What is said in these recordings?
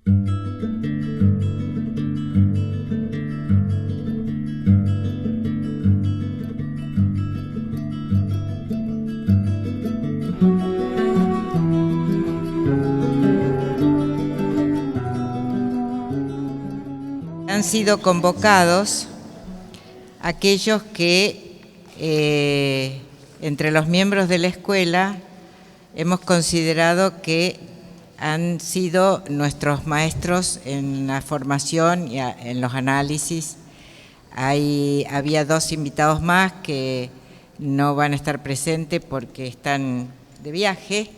Han sido convocados aquellos que entre los miembros de la escuela hemos considerado que han sido nuestros maestros en la formación y en los análisis. Había 2 invitados más que no van a estar presentes porque están de viaje,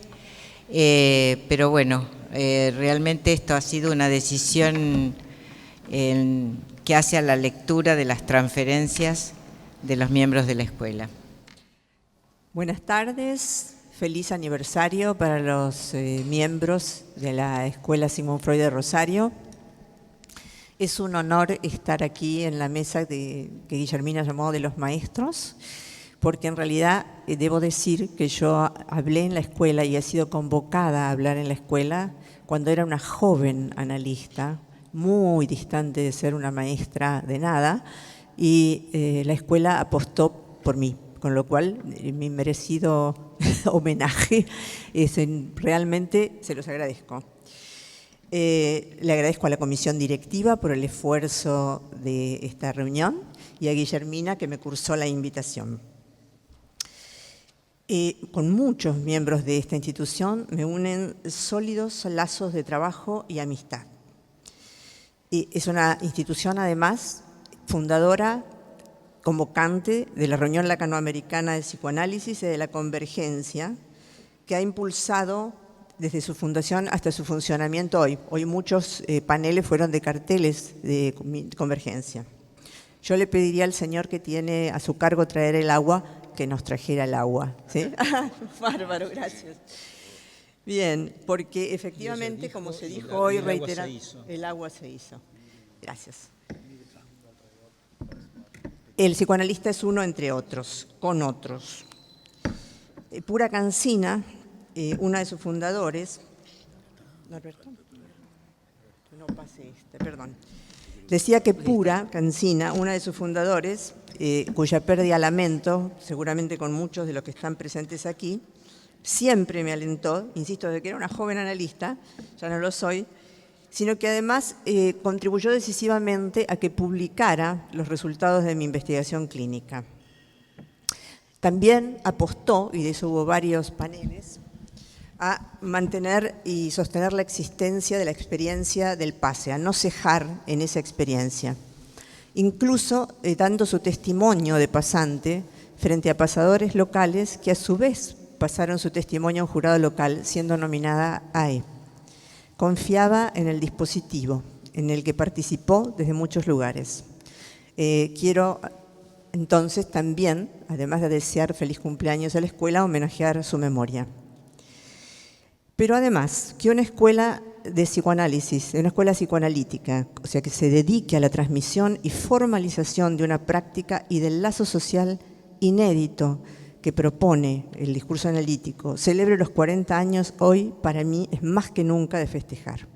pero bueno, realmente esto ha sido una decisión que hace a la lectura de las transferencias de los miembros de la escuela. Buenas tardes, feliz aniversario para los miembros de la Escuela Sigmund Freud de Rosario. Es un honor estar aquí en la mesa que Guillermina llamó de los maestros, porque en realidad debo decir que yo hablé en la escuela y he sido convocada a hablar en la escuela cuando era una joven analista, muy distante de ser una maestra de nada, y la escuela apostó por mí, con lo cual mi merecido homenaje realmente se los agradezco. Le agradezco a la comisión directiva por el esfuerzo de esta reunión y a Guillermina que me cursó la invitación. Con muchos miembros de esta institución me unen sólidos lazos de trabajo y amistad. Es una institución, además, fundadora, convocante de la Reunión Latinoamericana de Psicoanálisis y de la Convergencia, que ha impulsado desde su fundación hasta su funcionamiento hoy. Hoy muchos paneles fueron de carteles de Convergencia. Yo le pediría al señor que tiene a su cargo traer el agua, que nos trajera el agua. ¿Sí? Bárbaro, gracias. Bien, porque efectivamente, como se dijo hoy, reitera, el agua se hizo. Gracias. El psicoanalista es uno entre otros, con otros. Pura Cancina, una de sus fundadores, Norberto, no pase perdón. Decía que Pura Cancina, una de sus fundadores, cuya pérdida lamento, seguramente con muchos de los que están presentes aquí, siempre me alentó, insisto, desde que era una joven analista, ya no lo soy, sino que además contribuyó decisivamente a que publicara los resultados de mi investigación clínica. También apostó, y de eso hubo varios paneles, a mantener y sostener la existencia de la experiencia del pase, a no cejar en esa experiencia. Incluso dando su testimonio de pasante frente a pasadores locales que a su vez pasaron su testimonio a un jurado local, siendo nominada AE. Confiaba en el dispositivo, en el que participó desde muchos lugares. Quiero entonces también, además de desear feliz cumpleaños a la escuela, homenajear su memoria. Pero además, que una escuela de psicoanálisis, una escuela psicoanalítica, o sea, que se dedique a la transmisión y formalización de una práctica y del lazo social inédito que propone el discurso analítico, celebre los 40 años hoy, para mí es más que nunca de festejar.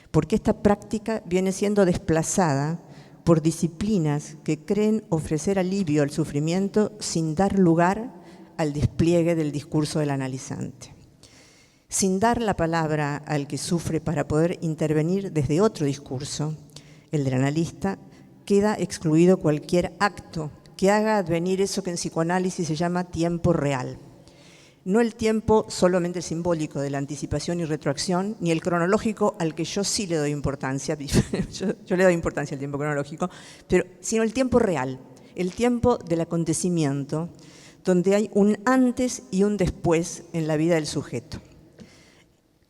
Porque esta práctica viene siendo desplazada por disciplinas que creen ofrecer alivio al sufrimiento sin dar lugar al despliegue del discurso del analizante. Sin dar la palabra al que sufre para poder intervenir desde otro discurso, el del analista, queda excluido cualquier acto que haga advenir eso que en psicoanálisis se llama tiempo real. No el tiempo solamente simbólico de la anticipación y retroacción, ni el cronológico al que yo sí le doy importancia, yo le doy importancia al tiempo cronológico, sino el tiempo real, el tiempo del acontecimiento, donde hay un antes y un después en la vida del sujeto.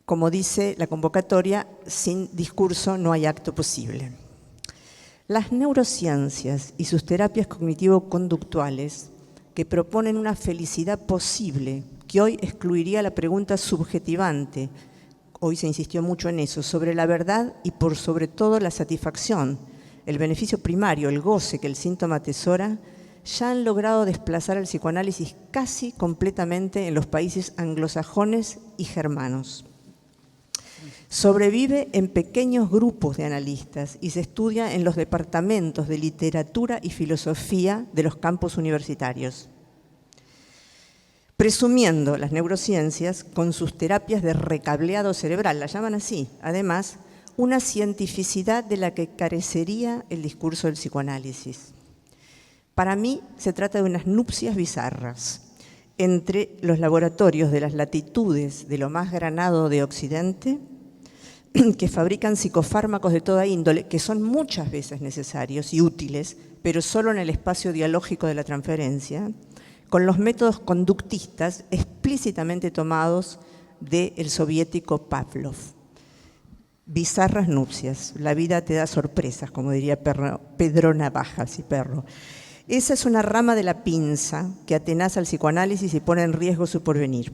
Como dice la convocatoria, sin discurso no hay acto posible. Las neurociencias y sus terapias cognitivo-conductuales que proponen una felicidad posible, que hoy excluiría la pregunta subjetivante, hoy se insistió mucho en eso, sobre la verdad y por sobre todo la satisfacción, el beneficio primario, el goce que el síntoma atesora, ya han logrado desplazar el psicoanálisis casi completamente en los países anglosajones y germanos. Sobrevive en pequeños grupos de analistas y se estudia en los departamentos de literatura y filosofía de los campus universitarios. Presumiendo las neurociencias con sus terapias de recableado cerebral, la llaman así, además, una cientificidad de la que carecería el discurso del psicoanálisis. Para mí se trata de unas nupcias bizarras entre los laboratorios de las latitudes de lo más granado de Occidente, que fabrican psicofármacos de toda índole, que son muchas veces necesarios y útiles, pero solo en el espacio dialógico de la transferencia, con los métodos conductistas explícitamente tomados del soviético Pavlov. Bizarras nupcias, la vida te da sorpresas, como diría Pedro Navajas y Perro. Esa es una rama de la pinza que atenaza al psicoanálisis y pone en riesgo su porvenir.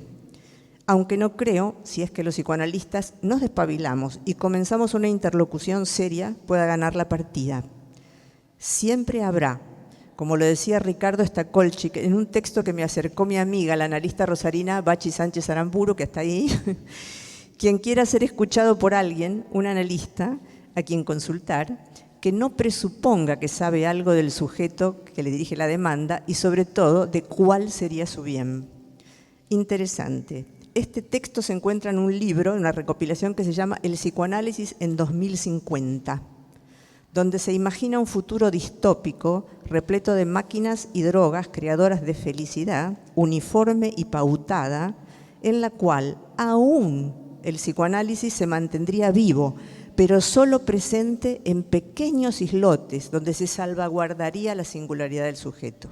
Aunque no creo, si es que los psicoanalistas nos despabilamos y comenzamos una interlocución seria, pueda ganar la partida. Siempre habrá, como lo decía Ricardo Stakolchik en un texto que me acercó mi amiga, la analista rosarina Bachi Sánchez Aramburu, que está ahí, quien quiera ser escuchado por alguien, un analista, a quien consultar, que no presuponga que sabe algo del sujeto que le dirige la demanda y sobre todo de cuál sería su bien. Interesante. Este texto se encuentra en un libro, en una recopilación que se llama El psicoanálisis en 2050, donde se imagina un futuro distópico repleto de máquinas y drogas creadoras de felicidad, uniforme y pautada, en la cual aún el psicoanálisis se mantendría vivo, pero solo presente en pequeños islotes donde se salvaguardaría la singularidad del sujeto.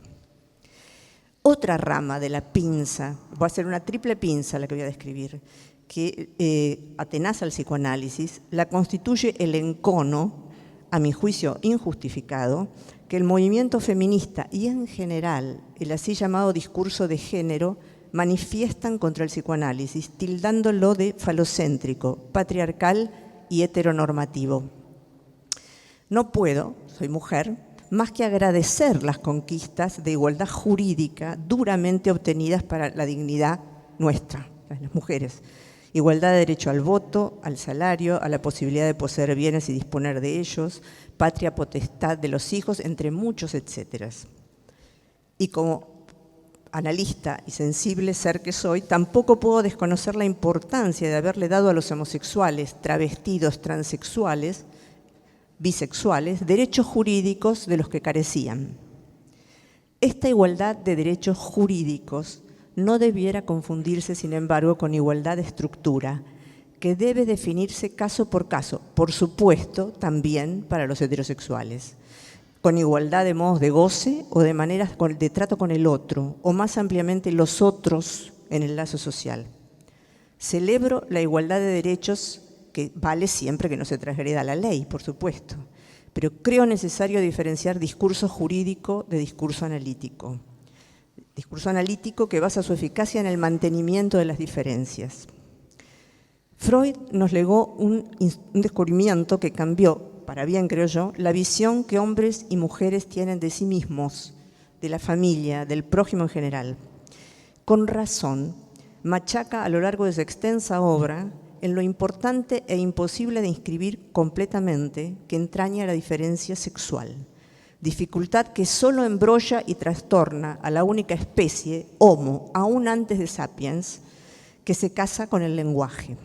Otra rama de la pinza, va a ser una triple pinza la que voy a describir, que atenaza al psicoanálisis, la constituye el encono, a mi juicio injustificado, que el movimiento feminista y en general el así llamado discurso de género manifiestan contra el psicoanálisis, tildándolo de falocéntrico, patriarcal y heteronormativo. No puedo, soy mujer, más que agradecer las conquistas de igualdad jurídica duramente obtenidas para la dignidad nuestra, las mujeres. Igualdad de derecho al voto, al salario, a la posibilidad de poseer bienes y disponer de ellos, patria potestad de los hijos, entre muchos etcétera. Y como analista y sensible ser que soy, tampoco puedo desconocer la importancia de haberle dado a los homosexuales, travestidos, transexuales, bisexuales, derechos jurídicos de los que carecían. Esta igualdad de derechos jurídicos no debiera confundirse, sin embargo, con igualdad de estructura, que debe definirse caso por caso, por supuesto, también para los heterosexuales, con igualdad de modos de goce o de maneras de trato con el otro, o más ampliamente los otros en el lazo social. Celebro la igualdad de derechos, que vale siempre que no se transgreda la ley, por supuesto, pero creo necesario diferenciar discurso jurídico de discurso analítico. Discurso analítico que basa su eficacia en el mantenimiento de las diferencias. Freud nos legó un descubrimiento que cambió, para bien creo yo, la visión que hombres y mujeres tienen de sí mismos, de la familia, del prójimo en general. Con razón, machaca a lo largo de su extensa obra en lo importante e imposible de inscribir completamente que entraña la diferencia sexual, dificultad que solo embrolla y trastorna a la única especie, Homo, aún antes de Sapiens, que se casa con el lenguaje.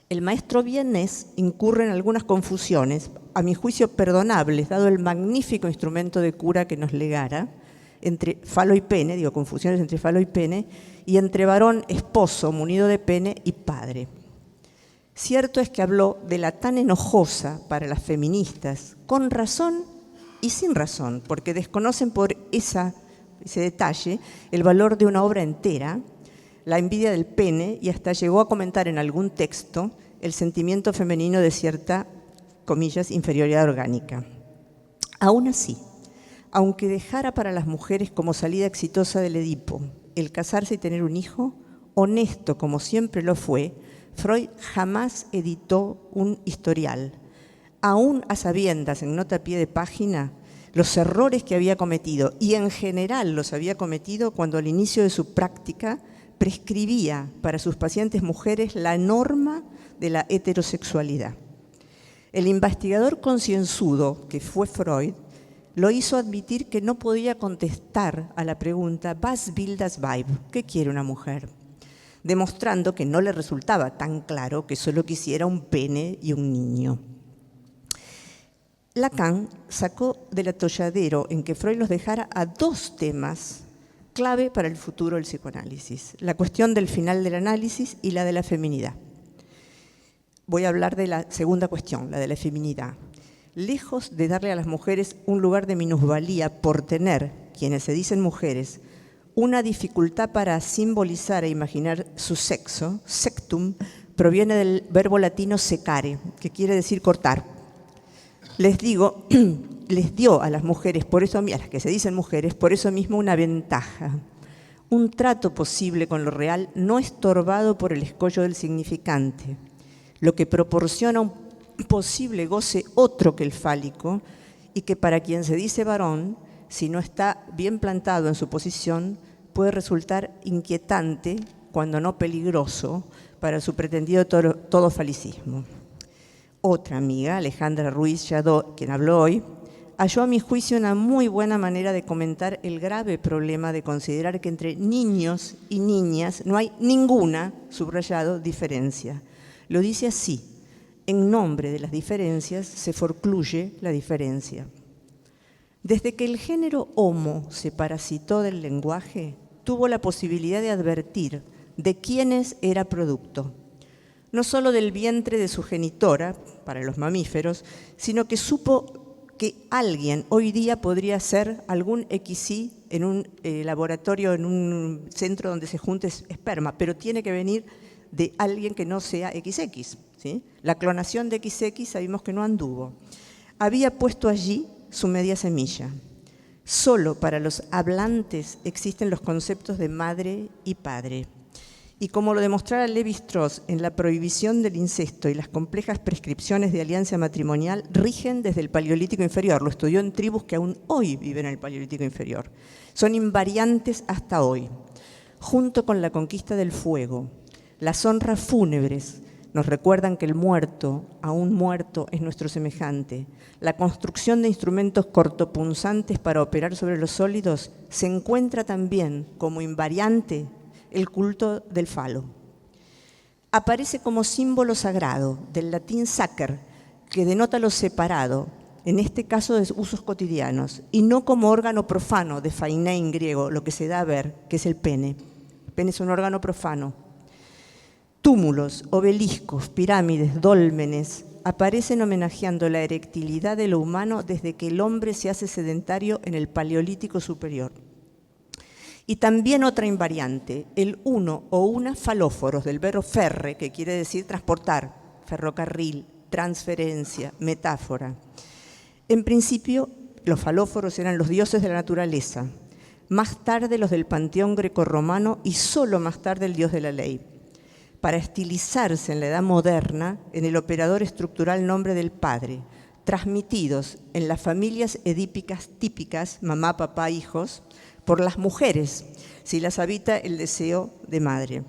El maestro vienés incurre en algunas confusiones, a mi juicio perdonables, dado el magnífico instrumento de cura que nos legara, entre falo y pene, confusiones entre falo y pene, y entre varón, esposo, munido de pene, y padre. Cierto es que habló de la tan enojosa para las feministas, con razón y sin razón, porque desconocen por ese detalle el valor de una obra entera, la envidia del pene, y hasta llegó a comentar en algún texto el sentimiento femenino de cierta, comillas, inferioridad orgánica. Aún así, aunque dejara para las mujeres como salida exitosa del Edipo el casarse y tener un hijo, honesto como siempre lo fue, Freud jamás editó un historial, aún a sabiendas en nota a pie de página, los errores que había cometido, y en general los había cometido cuando al inicio de su práctica prescribía para sus pacientes mujeres la norma de la heterosexualidad. El investigador concienzudo, que fue Freud, lo hizo admitir que no podía contestar a la pregunta «Was will das Weib?», ¿qué quiere una mujer?, demostrando que no le resultaba tan claro que solo quisiera un pene y un niño. Lacan sacó del atolladero en que Freud los dejara a dos temas clave para el futuro del psicoanálisis: la cuestión del final del análisis y la de la feminidad. Voy a hablar de la segunda cuestión, la de la feminidad. Lejos de darle a las mujeres un lugar de minusvalía por tener, quienes se dicen mujeres, una dificultad para simbolizar e imaginar su sexo, sectum, proviene del verbo latino secare, que quiere decir cortar. Les dio a las mujeres, por eso, a las que se dicen mujeres, por eso mismo una ventaja, un trato posible con lo real, no estorbado por el escollo del significante, lo que proporciona un posible goce otro que el fálico, y que para quien se dice varón, si no está bien plantado en su posición, puede resultar inquietante, cuando no peligroso, para su pretendido todo falicismo. Otra amiga, Alejandra Ruiz Lladó, quien habló hoy, halló a mi juicio una muy buena manera de comentar el grave problema de considerar que entre niños y niñas no hay ninguna, subrayado, diferencia. Lo dice así: en nombre de las diferencias se forcluye la diferencia. Desde que el género homo se parasitó del lenguaje, tuvo la posibilidad de advertir de quiénes era producto, no solo del vientre de su genitora, para los mamíferos, sino que supo que alguien hoy día podría ser algún XY en un laboratorio, en un centro donde se junte esperma, pero tiene que venir de alguien que no sea XX. ¿Sí? La clonación de XX sabemos que no anduvo. Había puesto allí su media semilla. Solo para los hablantes existen los conceptos de madre y padre. Y como lo demostrara Lévi-Strauss en la prohibición del incesto y las complejas prescripciones de alianza matrimonial, rigen desde el Paleolítico Inferior. Lo estudió en tribus que aún hoy viven en el Paleolítico Inferior. Son invariantes hasta hoy. Junto con la conquista del fuego, las honras fúnebres nos recuerdan que el muerto, aún muerto, es nuestro semejante. La construcción de instrumentos cortopunzantes para operar sobre los sólidos se encuentra también como invariante el culto del falo. Aparece como símbolo sagrado, del latín sacer, que denota lo separado, en este caso de usos cotidianos, y no como órgano profano, de phainein griego, lo que se da a ver, que es el pene. El pene es un órgano profano. Túmulos, obeliscos, pirámides, dólmenes aparecen homenajeando la erectilidad de lo humano desde que el hombre se hace sedentario en el Paleolítico Superior. Y también otra invariante, el uno o una falóforos, del verbo ferre, que quiere decir transportar, ferrocarril, transferencia, metáfora. En principio, los falóforos eran los dioses de la naturaleza, más tarde los del panteón grecorromano y solo más tarde el dios de la ley, para estilizarse en la edad moderna en el operador estructural nombre del padre, transmitidos en las familias edípicas típicas, mamá, papá, hijos, por las mujeres, si las habita el deseo de madre.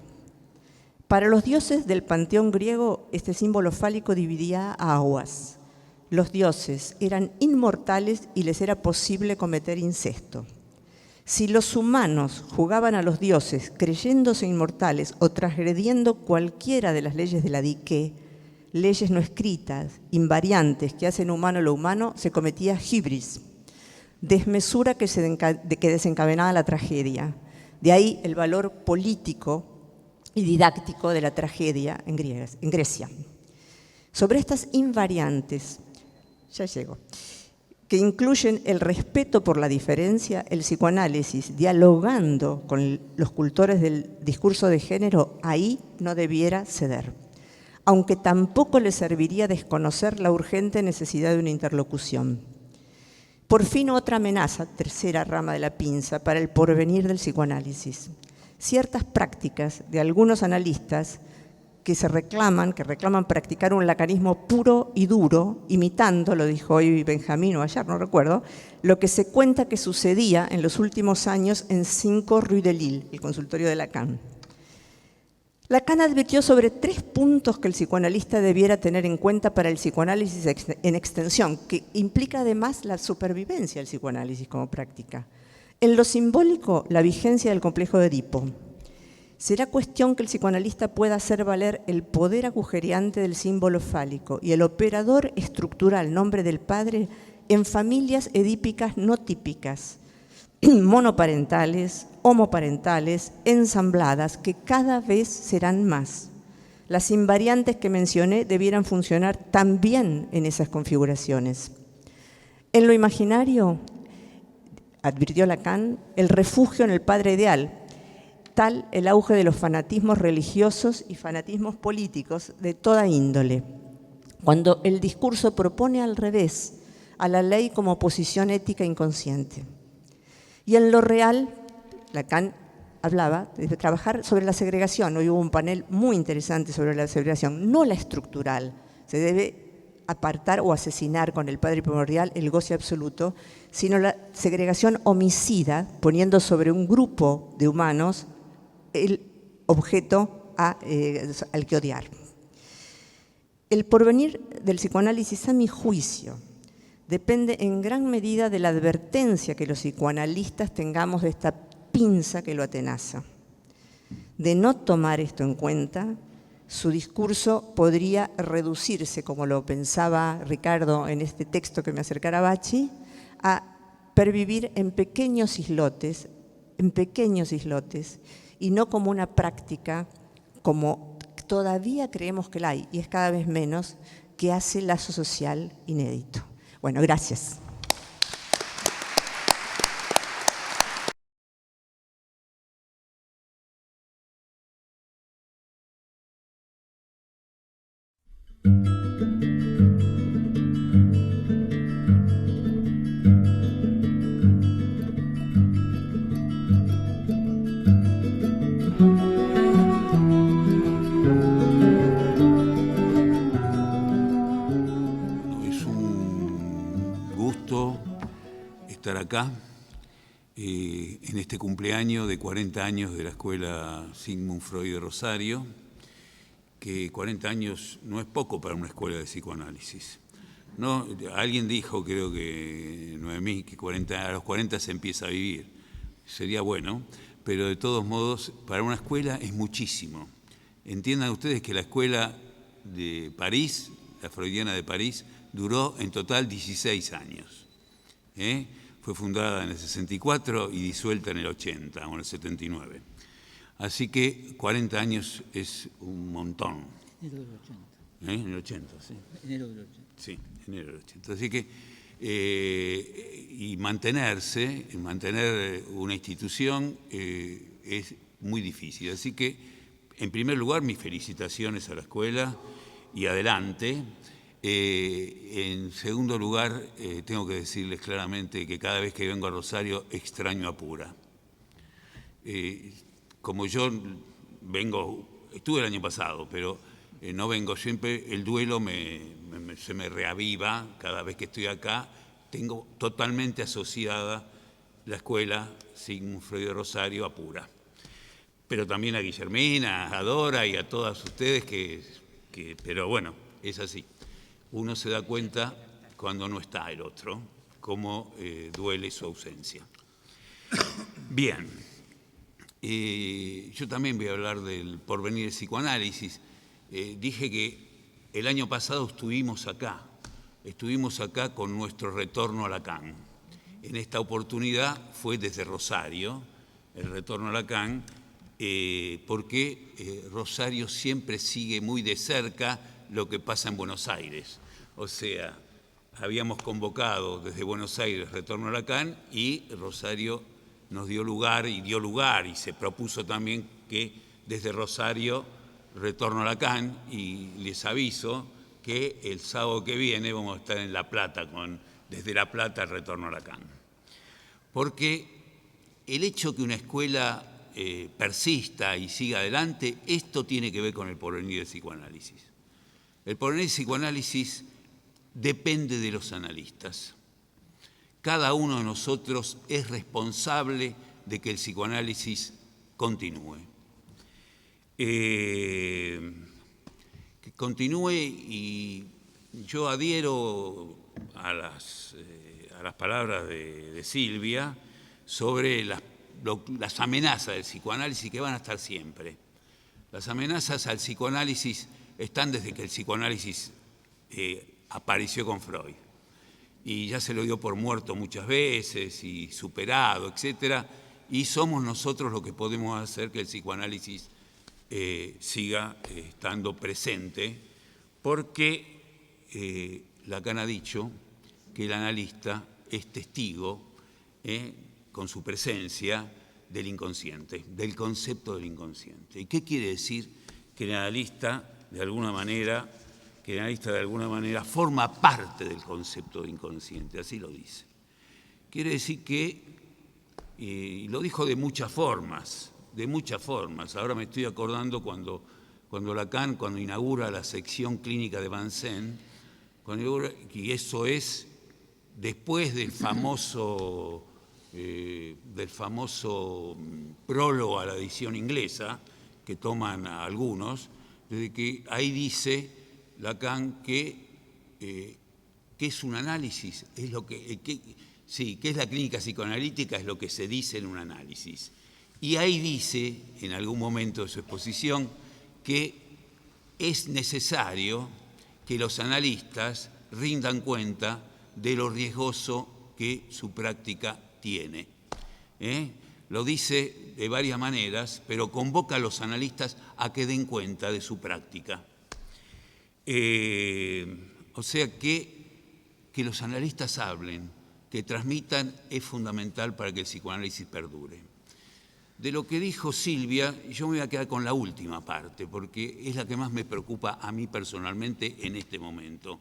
Para los dioses del panteón griego, este símbolo fálico dividía a aguas. Los dioses eran inmortales y les era posible cometer incesto. Si los humanos jugaban a los dioses creyéndose inmortales o transgrediendo cualquiera de las leyes de la dique, leyes no escritas, invariantes, que hacen humano lo humano, se cometía hibris, desmesura que desencadenaba la tragedia. De ahí el valor político y didáctico de la tragedia en Grecia. Sobre estas invariantes, ya llego, que incluyen el respeto por la diferencia, el psicoanálisis, dialogando con los cultores del discurso de género, ahí no debiera ceder, aunque tampoco le serviría desconocer la urgente necesidad de una interlocución. Por fin otra amenaza, tercera rama de la pinza, para el porvenir del psicoanálisis. Ciertas prácticas de algunos analistas que reclaman practicar un lacanismo puro y duro, imitando, lo dijo hoy Benjamín o ayer, no recuerdo, lo que se cuenta que sucedía en los últimos años en 5 Rue de Lille, el consultorio de Lacan. Lacan advirtió sobre 3 puntos que el psicoanalista debiera tener en cuenta para el psicoanálisis en extensión, que implica además la supervivencia del psicoanálisis como práctica. En lo simbólico, la vigencia del complejo de Edipo. Será cuestión que el psicoanalista pueda hacer valer el poder agujereante del símbolo fálico y el operador estructural, nombre del padre, en familias edípicas no típicas, monoparentales, homoparentales, ensambladas, que cada vez serán más. Las invariantes que mencioné debieran funcionar también en esas configuraciones. En lo imaginario, advirtió Lacan, el refugio en el padre ideal, tal el auge de los fanatismos religiosos y fanatismos políticos de toda índole, cuando el discurso propone al revés a la ley como posición ética inconsciente. Y en lo real, Lacan hablaba de trabajar sobre la segregación. Hoy hubo un panel muy interesante sobre la segregación, no la estructural. Se debe apartar o asesinar con el padre primordial el goce absoluto, sino la segregación homicida, poniendo sobre un grupo de humanos el objeto al que odiar. El porvenir del psicoanálisis, a mi juicio, depende en gran medida de la advertencia que los psicoanalistas tengamos de esta pinza que lo atenaza. De no tomar esto en cuenta, su discurso podría reducirse, como lo pensaba Ricardo en este texto que me acercara a Bacci, a pervivir en pequeños islotes, y no como una práctica, como todavía creemos que la hay, y es cada vez menos, que hace lazo social inédito. Bueno, gracias. Es un gusto estar acá en este cumpleaños de 40 años de la Escuela Sigmund Freud de Rosario, que 40 años no es poco para una escuela de psicoanálisis. No, alguien dijo, creo que Noemí, que a los 40 se empieza a vivir. Sería bueno, pero de todos modos, para una escuela es muchísimo. Entiendan ustedes que la escuela de París, la freudiana de París, duró en total 16 años. Fue fundada en el 64 y disuelta en el 80 o en el 79. Así que 40 años es un montón. Enero del 80. En el 80, sí. Enero del 80. Sí, enero del 80. Así que, y mantener una institución es muy difícil. Así que, en primer lugar, mis felicitaciones a la escuela y adelante. En segundo lugar, tengo que decirles claramente que cada vez que vengo a Rosario extraño a Pura. Como yo estuve el año pasado, pero no vengo siempre, el duelo se me reaviva cada vez que estoy acá. Tengo totalmente asociada la escuela Sigmund Freud de Rosario a Pura. Pero también a Guillermina, a Dora y a todas ustedes pero bueno, es así. Uno se da cuenta cuando no está el otro, cómo duele su ausencia. Bien, yo también voy a hablar del porvenir del psicoanálisis. Dije que el año pasado estuvimos acá con nuestro retorno a Lacan. En esta oportunidad fue desde Rosario, el retorno a Lacan, porque Rosario siempre sigue muy de cerca lo que pasa en Buenos Aires. O sea, habíamos convocado desde Buenos Aires retorno a Lacan y Rosario nos dio lugar y se propuso también que desde Rosario retorno a Lacan, y les aviso que el sábado que viene vamos a estar en La Plata, desde La Plata el retorno a Lacan. Porque el hecho que una escuela persista y siga adelante, esto tiene que ver con el porvenir del psicoanálisis. El porvenir del psicoanálisis depende de los analistas. Cada uno de nosotros es responsable de que el psicoanálisis continúe. Que continúe, y yo adhiero a las palabras de Silvia sobre las amenazas del psicoanálisis, que van a estar siempre. Las amenazas al psicoanálisis están desde que el psicoanálisis apareció con Freud. Y ya se lo dio por muerto muchas veces y superado, etcétera. Y somos nosotros los que podemos hacer que el psicoanálisis siga estando presente, porque Lacan ha dicho que el analista es testigo, con su presencia, del inconsciente, del concepto del inconsciente. ¿Y qué quiere decir? Que el analista, de alguna manera, forma parte del concepto de inconsciente, así lo dice. Quiere decir que, y lo dijo de muchas formas, ahora me estoy acordando cuando Lacan, cuando inaugura la sección clínica de Vincennes, y eso es después del famoso prólogo a la edición inglesa, que toman a algunos, desde que ahí dice Lacan que es un análisis, que es la clínica psicoanalítica, es lo que se dice en un análisis. Y ahí dice, en algún momento de su exposición, que es necesario que los analistas rindan cuenta de lo riesgoso que su práctica tiene. Lo dice de varias maneras, pero convoca a los analistas a que den cuenta de su práctica. O sea que los analistas hablen, que transmitan, es fundamental para que el psicoanálisis perdure. De lo que dijo Silvia, yo me voy a quedar con la última parte, porque es la que más me preocupa a mí personalmente en este momento.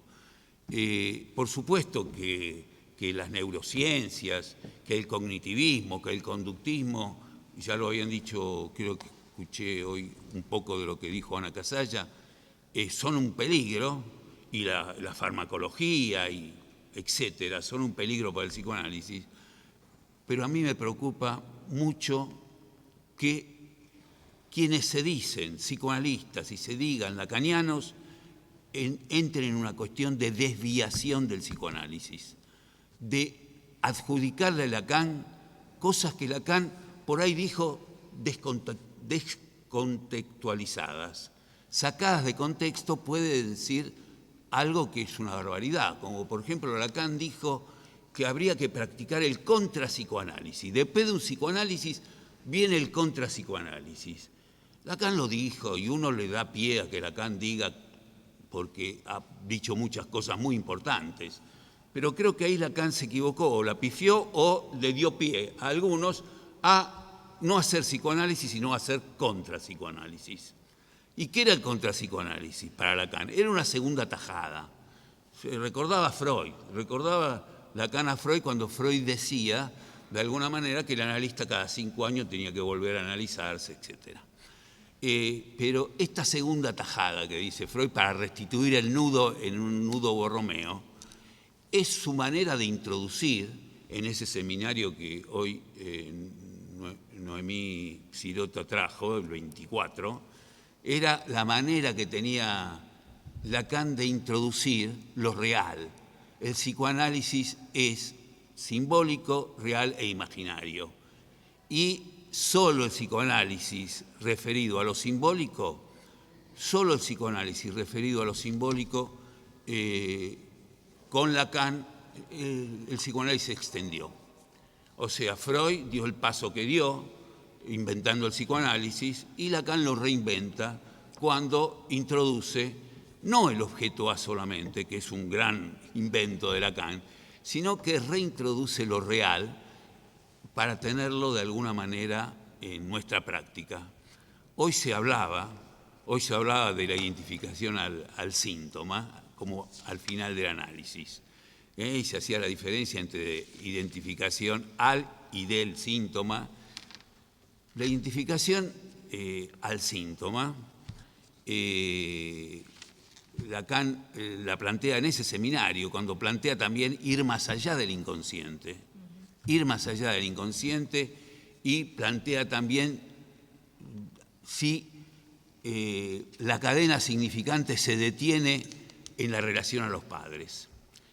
Por supuesto que las neurociencias, que el cognitivismo, que el conductismo, ya lo habían dicho, creo que escuché hoy un poco de lo que dijo Ana Casalla, son un peligro, y la farmacología, y etcétera, son un peligro para el psicoanálisis, pero a mí me preocupa mucho que quienes se dicen psicoanalistas y se digan lacanianos entren en una cuestión de desviación del psicoanálisis, de adjudicarle a Lacan cosas que Lacan por ahí dijo descontextualizadas. Sacadas de contexto puede decir algo que es una barbaridad, como por ejemplo Lacan dijo que habría que practicar el contrapsicoanálisis. Después de un psicoanálisis viene el contrapsicoanálisis. Lacan lo dijo, y uno le da pie a que Lacan diga, porque ha dicho muchas cosas muy importantes, pero creo que ahí Lacan se equivocó, o la pifió, o le dio pie a algunos a no hacer psicoanálisis, sino a hacer contrapsicoanálisis. ¿Y qué era el contrapsicoanálisis para Lacan? Era una segunda tajada. Recordaba Lacan a Freud cuando Freud decía, de alguna manera, que el analista cada 5 años tenía que volver a analizarse, etc. Pero esta segunda tajada que dice Freud para restituir el nudo en un nudo borromeo es su manera de introducir en ese seminario que hoy Noemí Sirota trajo, el 24, era la manera que tenía Lacan de introducir lo real. El psicoanálisis es simbólico, real e imaginario. Y solo el psicoanálisis referido a lo simbólico, con Lacan el psicoanálisis se extendió. O sea, Freud dio el paso que dio, inventando el psicoanálisis, y Lacan lo reinventa cuando introduce no el objeto A solamente, que es un gran invento de Lacan, sino que reintroduce lo real para tenerlo de alguna manera en nuestra práctica. Hoy se hablaba de la identificación al síntoma como al final del análisis. Y se hacía la diferencia entre identificación al y del síntoma. La identificación al síntoma, Lacan la plantea en ese seminario, cuando plantea también ir más allá del inconsciente. Y plantea también si la cadena significante se detiene en la relación a los padres.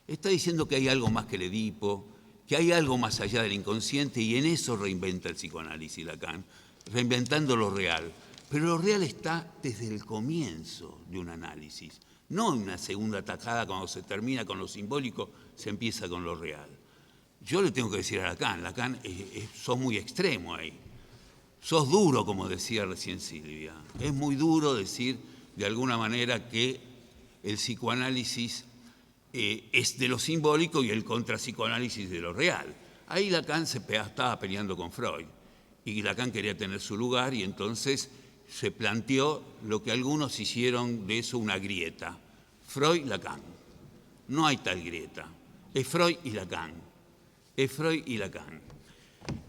Está diciendo que hay algo más que el Edipo, que hay algo más allá del inconsciente, y en eso reinventa el psicoanálisis Lacan, reinventando lo real. Pero lo real está desde el comienzo de un análisis, no en una segunda tajada cuando se termina con lo simbólico, se empieza con lo real. Yo le tengo que decir a Lacan, sos muy extremo ahí. Sos duro, como decía recién Silvia. Es muy duro decir, de alguna manera, que el psicoanálisis es de lo simbólico y el contrapsicoanálisis de lo real. Ahí Lacan estaba peleando con Freud. Y Lacan quería tener su lugar y entonces se planteó lo que algunos hicieron de eso una grieta. Freud-Lacan. No hay tal grieta. Es Freud y Lacan. Es Freud y Lacan.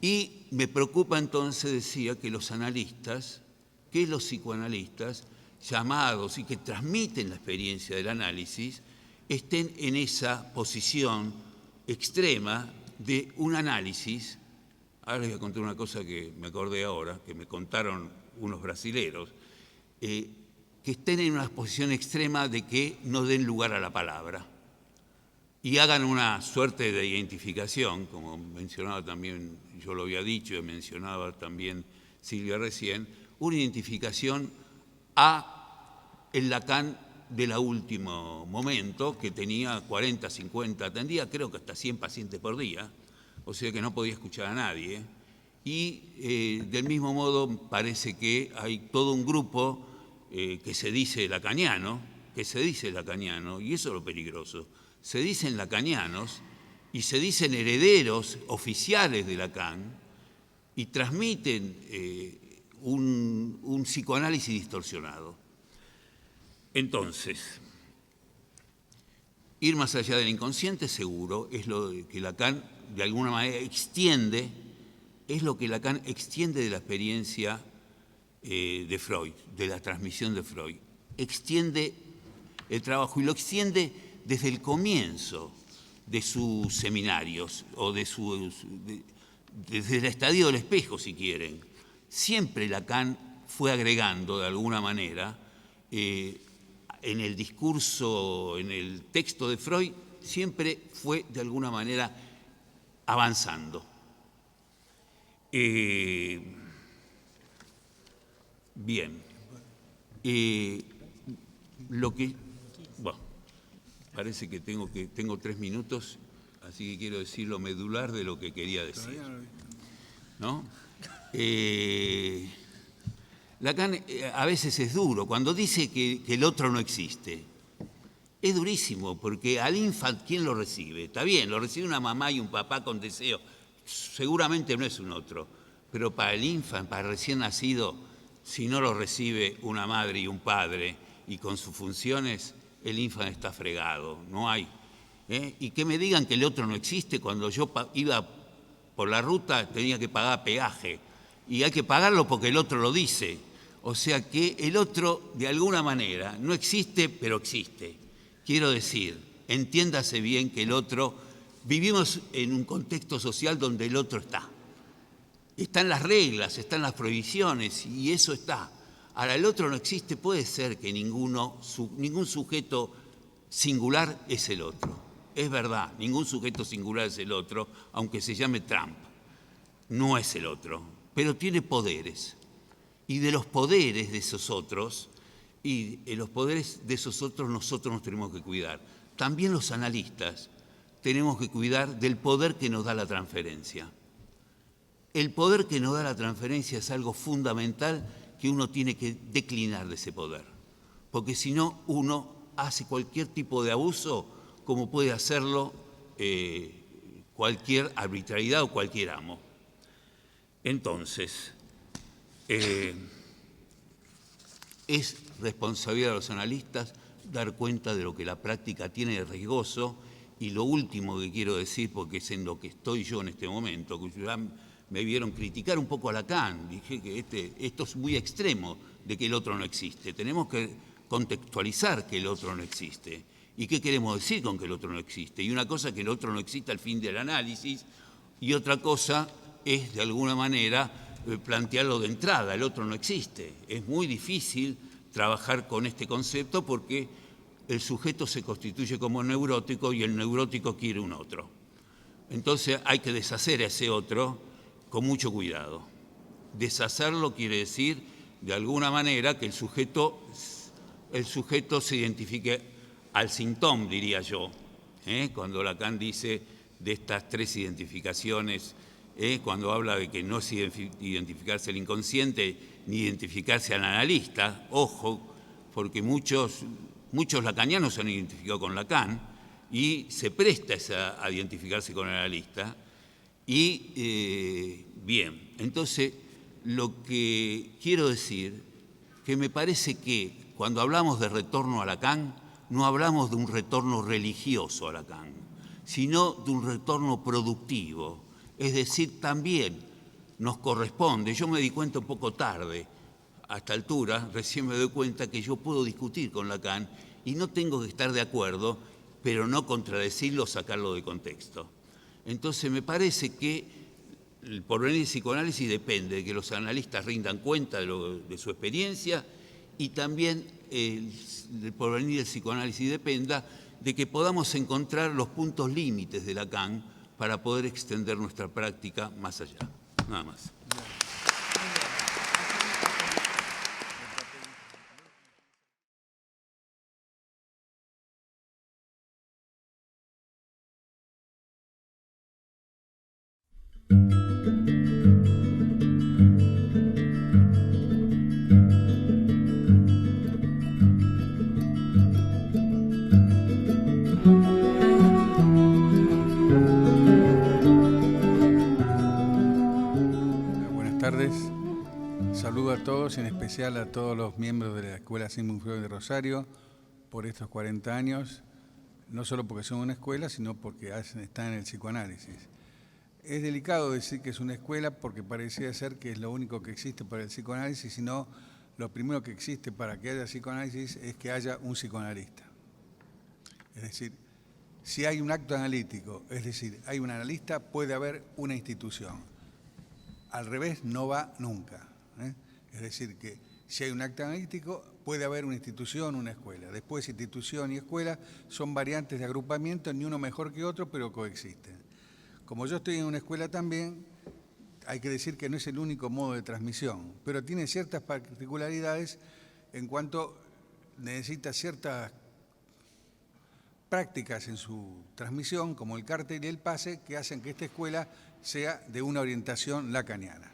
Y me preocupa entonces, decía, que los analistas, que los psicoanalistas, llamados y que transmiten la experiencia del análisis, estén en esa posición extrema de un análisis. Ahora les voy a contar una cosa que me acordé ahora, que me contaron unos brasileros, que estén en una posición extrema de que no den lugar a la palabra y hagan una suerte de identificación, como mencionaba también, yo lo había dicho y mencionaba también Silvia recién, una identificación a el Lacan del último momento, que tenía 40, 50, atendía creo que hasta 100 pacientes por día, o sea que no podía escuchar a nadie. Y del mismo modo parece que hay todo un grupo que se dice lacaniano, y eso es lo peligroso. Se dicen lacanianos y se dicen herederos oficiales de Lacan y transmiten un psicoanálisis distorsionado. Entonces, ir más allá del inconsciente seguro es lo que Lacan de alguna manera extiende, es lo que Lacan extiende de la experiencia de Freud, de la transmisión de Freud. Extiende el trabajo y lo extiende desde el comienzo de sus seminarios o desde el estadio del espejo, si quieren. Siempre Lacan fue agregando de alguna manera en el discurso, en el texto de Freud, siempre fue de alguna manera avanzando. Bien. Bueno, parece que tengo 3 minutos, así que quiero decir lo medular de lo que quería decir, ¿no? Lacan a veces es duro, cuando dice que el otro no existe. Es durísimo, porque al infant, ¿quién lo recibe? Está bien, lo recibe una mamá y un papá con deseo. Seguramente no es un otro, pero para el infant, para el recién nacido, si no lo recibe una madre y un padre y con sus funciones, el infant está fregado, no hay. Y que me digan que el otro no existe, cuando yo iba por la ruta tenía que pagar peaje, y hay que pagarlo porque el otro lo dice. O sea que el otro, de alguna manera, no existe, pero existe. Quiero decir, entiéndase bien que el otro, vivimos en un contexto social donde el otro está. Están las reglas, están las prohibiciones, y eso está. Ahora, el otro no existe, puede ser que ningún sujeto singular es el otro. Es verdad, ningún sujeto singular es el otro, aunque se llame Trump. No es el otro, pero tiene poderes. Y de los poderes de esos otros, nosotros nos tenemos que cuidar. También los analistas tenemos que cuidar del poder que nos da la transferencia. El poder que nos da la transferencia es algo fundamental que uno tiene que declinar de ese poder. Porque si no, uno hace cualquier tipo de abuso, como puede hacerlo cualquier arbitrariedad o cualquier amo. Entonces, es responsabilidad de los analistas dar cuenta de lo que la práctica tiene de riesgoso. Y lo último que quiero decir, porque es en lo que estoy yo en este momento, que ya me vieron criticar un poco a Lacan, dije que esto es muy extremo de que el otro no existe. Tenemos que contextualizar que el otro no existe. ¿Y qué queremos decir con que el otro no existe? Y una cosa es que el otro no existe al fin del análisis, y otra cosa es, de alguna manera, plantearlo de entrada, el otro no existe. Es muy difícil trabajar con este concepto porque el sujeto se constituye como neurótico y el neurótico quiere un otro. Entonces hay que deshacer a ese otro con mucho cuidado. Deshacerlo quiere decir, de alguna manera, que el sujeto se identifique al síntoma, diría yo. Cuando Lacan dice de estas tres identificaciones, cuando habla de que no es identificarse al inconsciente ni identificarse al analista, ojo, porque muchos lacanianos se han identificado con Lacan y se presta a identificarse con el analista. Y bien, entonces lo que quiero decir, que me parece que cuando hablamos de retorno a Lacan, no hablamos de un retorno religioso a Lacan, sino de un retorno productivo. Es decir, también nos corresponde, yo me di cuenta un poco tarde, a esta altura, recién me doy cuenta que yo puedo discutir con Lacan y no tengo que estar de acuerdo, pero no contradecirlo o sacarlo de contexto. Entonces me parece que el porvenir del psicoanálisis depende de que los analistas rindan cuenta de su experiencia y también el porvenir del psicoanálisis dependa de que podamos encontrar los puntos límites de Lacan para poder extender nuestra práctica más allá. Nada más. Saludo a todos, en especial a todos los miembros de la Escuela Sigmund Freud de Rosario por estos 40 años, no solo porque son una escuela, sino porque están en el psicoanálisis. Es delicado decir que es una escuela porque parecía ser que es lo único que existe para el psicoanálisis, sino lo primero que existe para que haya psicoanálisis es que haya un psicoanalista. Es decir, si hay un acto analítico, es decir, hay un analista, puede haber una institución. Al revés no va nunca. Es decir, que si hay un acto analítico, puede haber una institución, una escuela. Después, institución y escuela son variantes de agrupamiento, ni uno mejor que otro, pero coexisten. Como yo estoy en una escuela también, hay que decir que no es el único modo de transmisión, pero tiene ciertas particularidades en cuanto necesita ciertas prácticas en su transmisión, como el cártel y el pase, que hacen que esta escuela sea de una orientación lacaniana.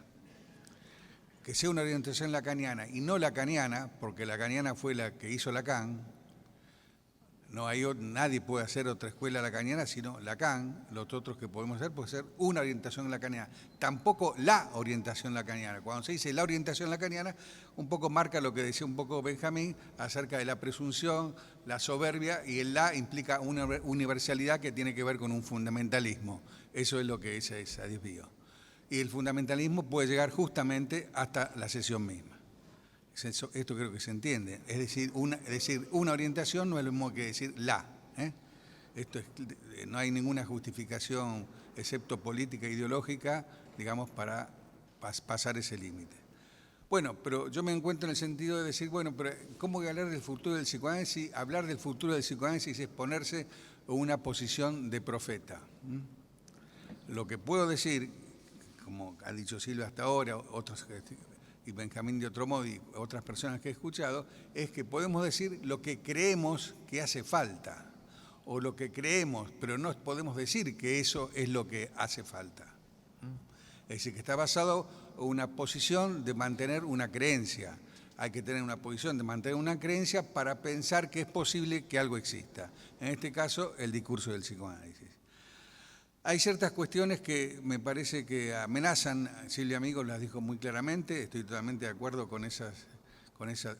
Que sea una orientación lacaniana y no lacaniana, porque lacaniana fue la que hizo Lacan, nadie puede hacer otra escuela lacaniana sino Lacan, los otros que podemos hacer puede ser una orientación lacaniana, tampoco la orientación lacaniana. Cuando se dice la orientación lacaniana, un poco marca lo que decía un poco Benjamín acerca de la presunción, la soberbia, y el la implica una universalidad que tiene que ver con un fundamentalismo. Eso es lo que es ese desvío. Y el fundamentalismo puede llegar justamente hasta la sesión misma. Esto creo que se entiende. Es decir, una orientación no es lo mismo que decir la. No hay ninguna justificación, excepto política e ideológica, digamos, para pasar ese límite. Bueno, pero yo me encuentro en el sentido de decir, bueno, pero ¿cómo hablar del futuro del psicoanálisis? Hablar del futuro del psicoanálisis es ponerse en una posición de profeta. Lo que puedo decir, como ha dicho Silvia hasta ahora, otros, y Benjamín de otro modo, y otras personas que he escuchado, es que podemos decir lo que creemos que hace falta, o lo que creemos, pero no podemos decir que eso es lo que hace falta. Es decir, que está basado en una posición de mantener una creencia. Hay que tener una posición de mantener una creencia para pensar que es posible que algo exista. En este caso, el discurso del psicoanálisis. Hay ciertas cuestiones que me parece que amenazan, Silvia Amigos las dijo muy claramente, estoy totalmente de acuerdo con esas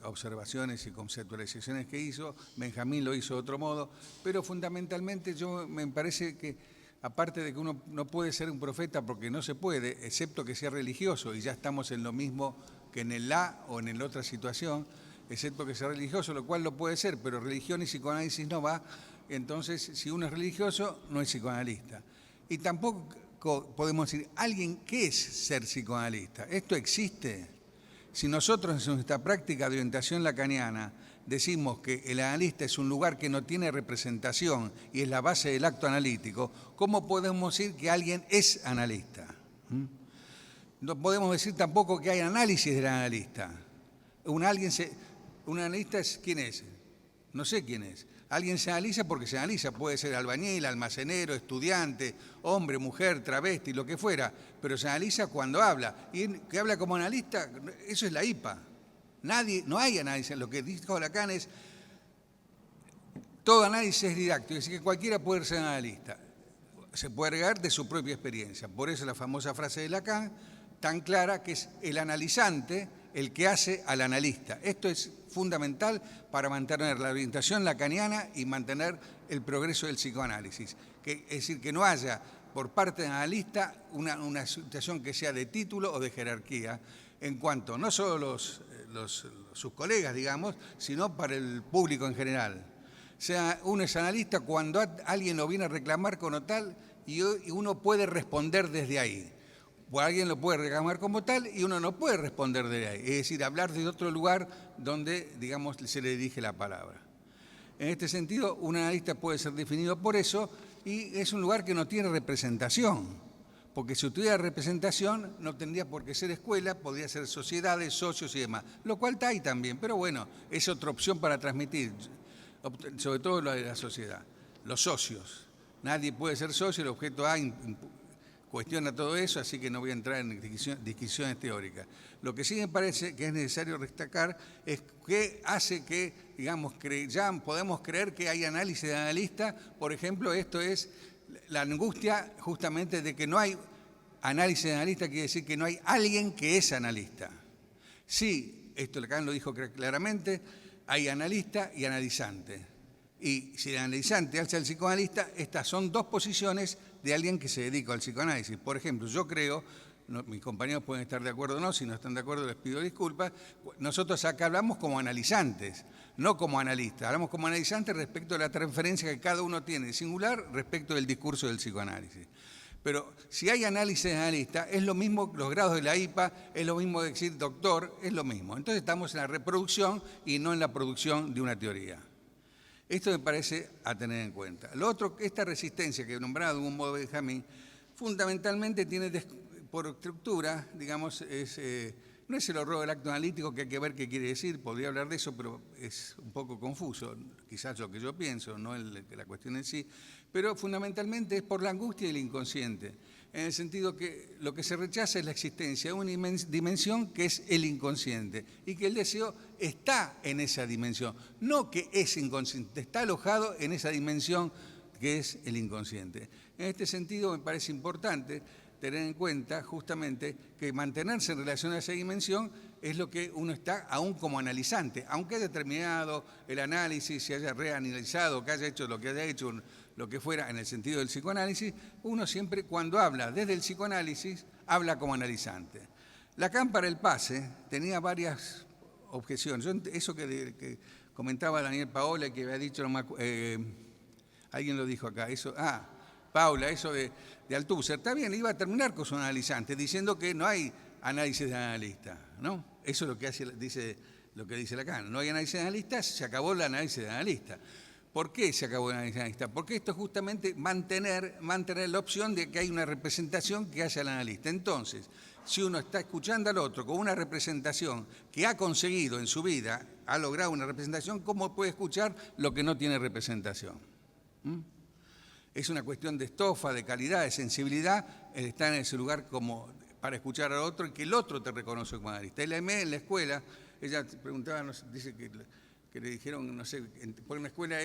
observaciones y conceptualizaciones que hizo, Benjamín lo hizo de otro modo, pero fundamentalmente me parece que, aparte de que uno no puede ser un profeta porque no se puede, excepto que sea religioso, y ya estamos en lo mismo que en el la o en la otra situación, excepto que sea religioso, lo cual lo puede ser, pero religión y psicoanálisis no va, entonces si uno es religioso no es psicoanalista. Y tampoco podemos decir, alguien, ¿qué es ser psicoanalista? ¿Esto existe? Si nosotros en nuestra práctica de orientación lacaniana decimos que el analista es un lugar que no tiene representación y es la base del acto analítico, ¿cómo podemos decir que alguien es analista? No podemos decir tampoco que hay análisis del analista. Un analista es ¿quién es? No sé quién es. Alguien se analiza porque se analiza. Puede ser albañil, almacenero, estudiante, hombre, mujer, travesti, lo que fuera. Pero se analiza cuando habla. Y que habla como analista, eso es la IPA. No hay análisis. Lo que dijo Lacan es, todo análisis es didáctico. Es decir, que cualquiera puede ser analista. Se puede agregar de su propia experiencia. Por eso la famosa frase de Lacan, tan clara, que es el analizante el que hace al analista. Esto es fundamental para mantener la orientación lacaniana y mantener el progreso del psicoanálisis. Es decir, que no haya por parte del analista una situación que sea de título o de jerarquía en cuanto no solo sus colegas, digamos, sino para el público en general. O sea, uno es analista cuando alguien lo viene a reclamar como tal y uno puede responder desde ahí. O alguien lo puede reclamar como tal y uno no puede responder desde ahí. Es decir, hablar desde otro lugar donde, digamos, se le dirige la palabra. En este sentido, un analista puede ser definido por eso y es un lugar que no tiene representación. Porque si tuviera representación, no tendría por qué ser escuela, podría ser sociedades, socios y demás. Lo cual está ahí también, pero bueno, es otra opción para transmitir, sobre todo lo de la sociedad. Los socios. Nadie puede ser socio, el objeto A cuestiona todo eso, así que no voy a entrar en discusiones teóricas. Lo que sí me parece que es necesario destacar es que hace que, digamos, ya podemos creer que hay análisis de analista. Por ejemplo, esto es la angustia justamente de que no hay análisis de analista, quiere decir que no hay alguien que es analista. Sí, esto Lacan lo dijo claramente, hay analista y analizante. Y si el analizante hace al psicoanalista, estas son dos posiciones de alguien que se dedica al psicoanálisis. Por ejemplo, yo creo, mis compañeros pueden estar de acuerdo o no, si no están de acuerdo les pido disculpas, nosotros acá hablamos como analizantes, no como analistas. Hablamos como analizantes respecto a la transferencia que cada uno tiene singular respecto del discurso del psicoanálisis. Pero si hay análisis de analista, es lo mismo, los grados de la IPA, es lo mismo decir doctor, es lo mismo. Entonces estamos en la reproducción y no en la producción de una teoría. Esto me parece a tener en cuenta. Lo otro, esta resistencia que nombraba de un modo Benjamín, fundamentalmente tiene por estructura, digamos, no es el horror del acto analítico que hay que ver qué quiere decir, podría hablar de eso, pero es un poco confuso, quizás lo que yo pienso, no la cuestión en sí, pero fundamentalmente es por la angustia y el inconsciente, en el sentido que lo que se rechaza es la existencia de una dimensión que es el inconsciente y que el deseo está en esa dimensión, no que es inconsciente, está alojado en esa dimensión que es el inconsciente. En este sentido me parece importante tener en cuenta justamente que mantenerse en relación a esa dimensión es lo que uno está aún como analizante, aunque haya terminado el análisis, se haya reanalizado, que haya hecho lo que haya hecho, lo que fuera en el sentido del psicoanálisis, uno siempre cuando habla desde el psicoanálisis, habla como analizante. Lacan para el pase tenía varias objeciones. Eso que comentaba Daniel Paola, que había dicho, alguien lo dijo acá, Paula, eso de Althusser, está bien, iba a terminar con su analizante, diciendo que no hay análisis de analista, ¿no? Eso es lo que dice Lacan. No hay análisis de analista, se acabó el análisis de analista. ¿Por qué se acabó el análisis de analista? Porque esto es justamente mantener la opción de que hay una representación que hace al analista. Entonces, si uno está escuchando al otro con una representación que ha conseguido en su vida, ha logrado una representación, ¿cómo puede escuchar lo que no tiene representación? Es una cuestión de estofa, de calidad, de sensibilidad, el estar en ese lugar como para escuchar al otro y que el otro te reconoce como analista. La M en la escuela, ella preguntaba, dice que le dijeron, no sé, por una escuela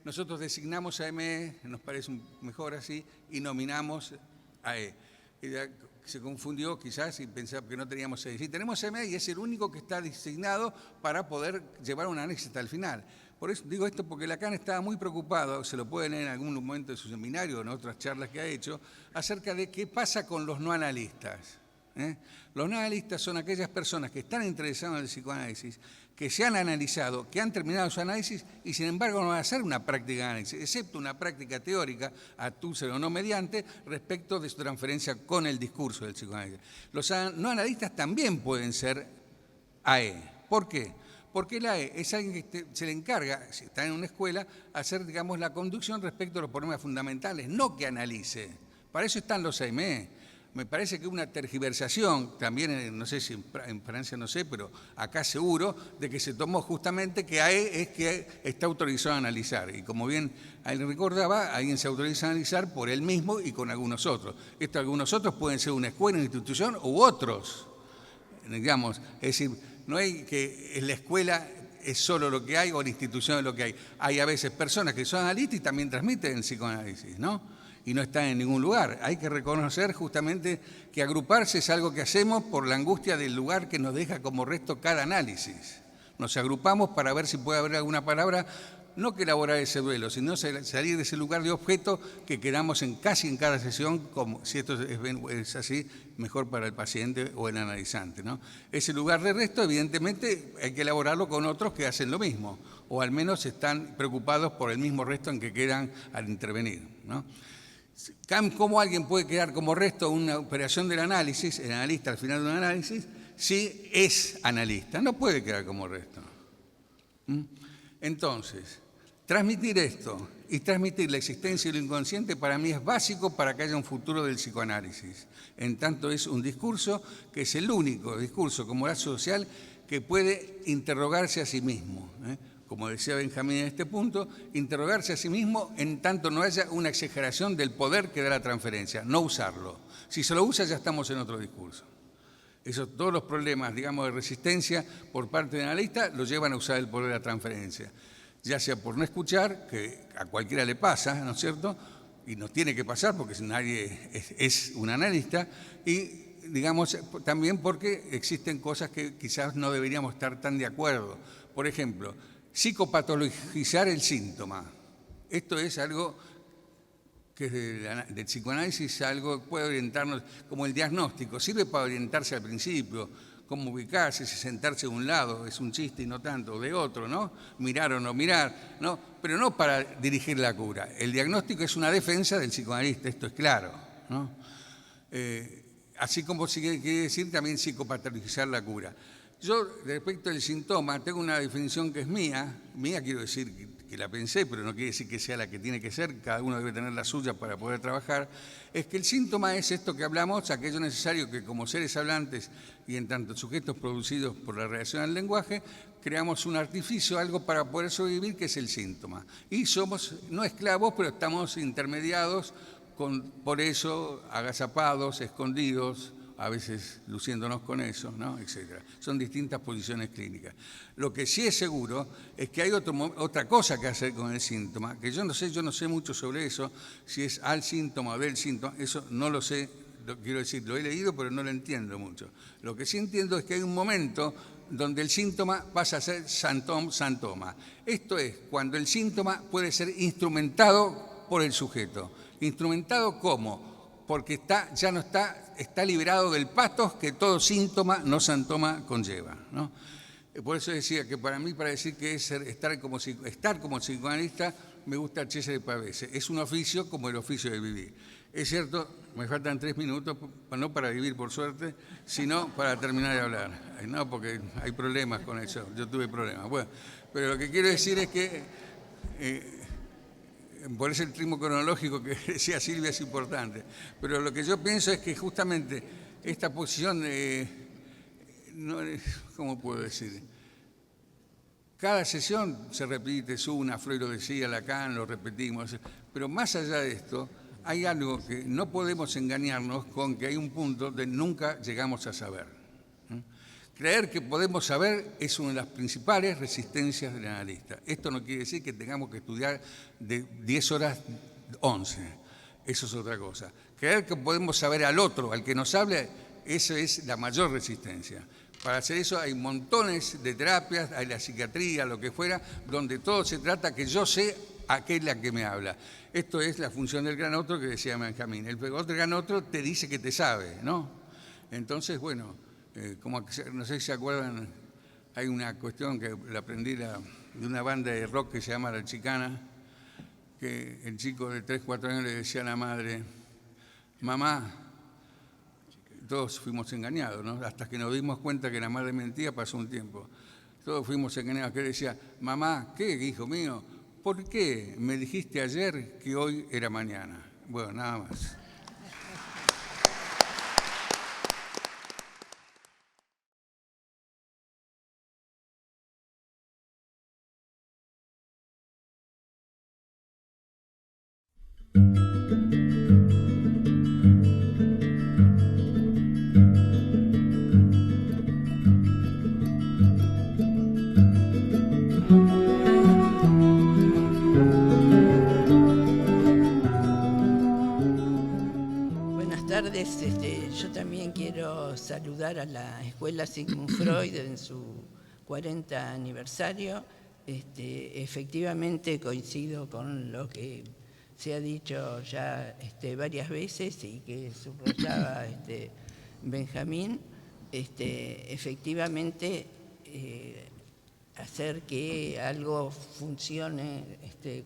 nosotros designamos a ME, nos parece mejor así, y nominamos a E. Ella se confundió quizás y pensaba que no teníamos E. Sí, tenemos ME y es el único que está designado para poder llevar un análisis hasta el final. Por eso digo esto porque Lacan estaba muy preocupado, se lo puede leer en algún momento de su seminario o en otras charlas que ha hecho, acerca de qué pasa con los no analistas. Los no analistas son aquellas personas que están interesadas en el psicoanálisis, que se han analizado, que han terminado su análisis y sin embargo no van a hacer una práctica de análisis, excepto una práctica teórica, actúsero o no mediante, respecto de su transferencia con el discurso del psicoanálisis. Los no analistas también pueden ser AE. ¿Por qué? Porque el AE es alguien que se le encarga, si está en una escuela, hacer, digamos, la conducción respecto a los problemas fundamentales, no que analice. Para eso están los AME. Me parece que una tergiversación, también, no sé si en Francia no sé, pero acá seguro, de que se tomó justamente que AE es que está autorizado a analizar. Y como bien alguien recordaba, alguien se autoriza a analizar por él mismo y con algunos otros. Estos algunos otros pueden ser una escuela, una institución u otros. Digamos, es decir, no hay que en la escuela es solo lo que hay o la institución es lo que hay. Hay a veces personas que son analistas y también transmiten el psicoanálisis, ¿no? Y no están en ningún lugar. Hay que reconocer justamente que agruparse es algo que hacemos por la angustia del lugar que nos deja como resto cada análisis. Nos agrupamos para ver si puede haber alguna palabra, no que elaborar ese duelo, sino salir de ese lugar de objeto que quedamos casi en cada sesión, como si esto es así, mejor para el paciente o el analizante, ¿no? Ese lugar de resto, evidentemente, hay que elaborarlo con otros que hacen lo mismo, o al menos están preocupados por el mismo resto en que quedan al intervenir, ¿no? ¿Cómo alguien puede quedar como resto una operación del análisis, el analista al final de un análisis, si es analista? No puede quedar como resto. Entonces, transmitir esto y transmitir la existencia de lo inconsciente para mí es básico para que haya un futuro del psicoanálisis. En tanto es un discurso que es el único discurso como la social que puede interrogarse a sí mismo. Como decía Benjamín en este punto, interrogarse a sí mismo en tanto no haya una exageración del poder que da la transferencia, no usarlo. Si se lo usa ya estamos en otro discurso. Todos los problemas, digamos, de resistencia por parte del analista los llevan a usar el poder de la transferencia, ya sea por no escuchar, que a cualquiera le pasa, ¿no es cierto? Y nos tiene que pasar porque nadie es un analista, y digamos también porque existen cosas que quizás no deberíamos estar tan de acuerdo. Por ejemplo, psicopatologizar el síntoma. Esto es algo que del psicoanálisis algo que puede orientarnos, como el diagnóstico, sirve para orientarse al principio, cómo ubicarse, si sentarse de un lado, es un chiste y no tanto, de otro, ¿no? Mirar o no mirar, ¿no? Pero no para dirigir la cura. El diagnóstico es una defensa del psicoanalista, esto es claro, ¿no? Así como quiere decir también psicopatologizar la cura. Yo, respecto al síntoma, tengo una definición que es mía quiero decir que la pensé, pero no quiere decir que sea la que tiene que ser, cada uno debe tener la suya para poder trabajar, es que el síntoma es esto que hablamos, aquello necesario que como seres hablantes y en tanto sujetos producidos por la reacción al lenguaje, creamos un artificio, algo para poder sobrevivir, que es el síntoma. Y somos no esclavos, pero estamos intermediados, por eso agazapados, escondidos, a veces luciéndonos con eso, ¿no? Etcétera. Son distintas posiciones clínicas. Lo que sí es seguro es que hay otra cosa que hacer con el síntoma, que yo no sé mucho sobre eso, si es al síntoma o del síntoma, eso no lo sé, quiero decir, lo he leído, pero no lo entiendo mucho. Lo que sí entiendo es que hay un momento donde el síntoma pasa a ser santoma. Esto es, cuando el síntoma puede ser instrumentado por el sujeto. ¿Instrumentado cómo? Porque está liberado del patos que todo síntoma no santoma conlleva, ¿no? Por eso decía que para mí, para decir que es estar como psicoanalista, me gusta César Pavese. Es un oficio como el oficio de vivir. Es cierto, me faltan 3 minutos, no para vivir por suerte, sino para terminar de hablar. No, porque hay problemas con eso, yo tuve problemas. Bueno, pero lo que quiero decir es que por ese ritmo cronológico que decía Silvia es importante, pero lo que yo pienso es que justamente esta posición, ¿cómo puedo decir? Cada sesión se repite, Freud lo decía, Lacan, lo repetimos, pero más allá de esto, hay algo que no podemos engañarnos con, que hay un punto donde nunca llegamos a saber. Creer que podemos saber es una de las principales resistencias del analista. Esto no quiere decir que tengamos que estudiar de 10 horas 11. Eso es otra cosa. Creer que podemos saber al otro, al que nos hable, esa es la mayor resistencia. Para hacer eso hay montones de terapias, hay la psiquiatría, lo que fuera, donde todo se trata que yo sé aquel a que me habla. Esto es la función del gran otro que decía Benjamín. El otro gran otro te dice que te sabe, ¿no? Entonces, bueno, no sé si se acuerdan, hay una cuestión que la aprendí de una banda de rock que se llama La Chicana, que el chico de 3, 4 años le decía a la madre, mamá, todos fuimos engañados, ¿no? Hasta que nos dimos cuenta que la madre mentía, pasó un tiempo. Todos fuimos engañados, que decía, mamá, ¿qué, hijo mío? ¿Por qué me dijiste ayer que hoy era mañana? Bueno, nada más. Yo también quiero saludar a la Escuela Sigmund Freud en su 40 aniversario. Efectivamente coincido con lo que se ha dicho ya varias veces y que subrayaba Benjamín. Efectivamente, hacer que algo funcione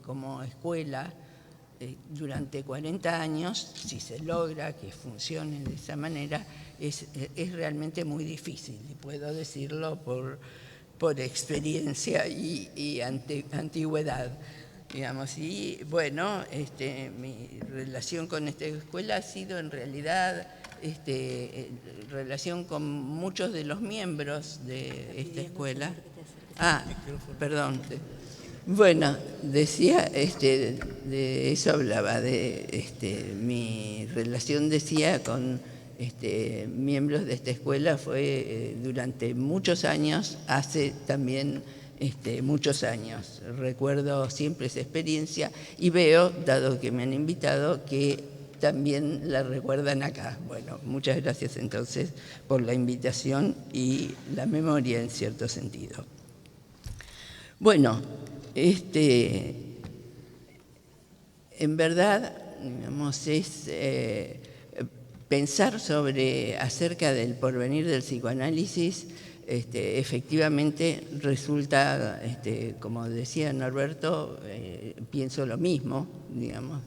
como escuela durante 40 años, si se logra que funcione de esa manera, es realmente muy difícil, y puedo decirlo por experiencia y antigüedad, digamos. Y bueno, mi relación con esta escuela ha sido en realidad relación con muchos de los miembros de esta escuela. Perdón. Bueno, decía, de eso hablaba, de mi relación, decía, con miembros de esta escuela fue durante muchos años, hace también muchos años. Recuerdo siempre esa experiencia y veo, dado que me han invitado, que también la recuerdan acá. Bueno, muchas gracias entonces por la invitación y la memoria en cierto sentido. Bueno, en verdad, digamos, es pensar acerca del porvenir del psicoanálisis, efectivamente resulta, como decía Norberto, pienso lo mismo, digamos,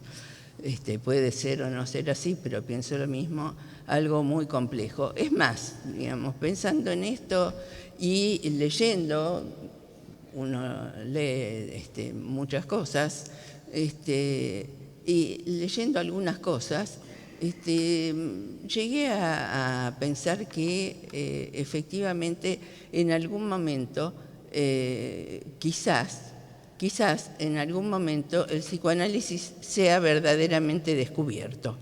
puede ser o no ser así, pero pienso lo mismo, algo muy complejo. Es más, digamos, pensando en esto y leyendo, uno lee muchas cosas, y leyendo algunas cosas, llegué a pensar que efectivamente en algún momento, quizás en algún momento el psicoanálisis sea verdaderamente descubierto.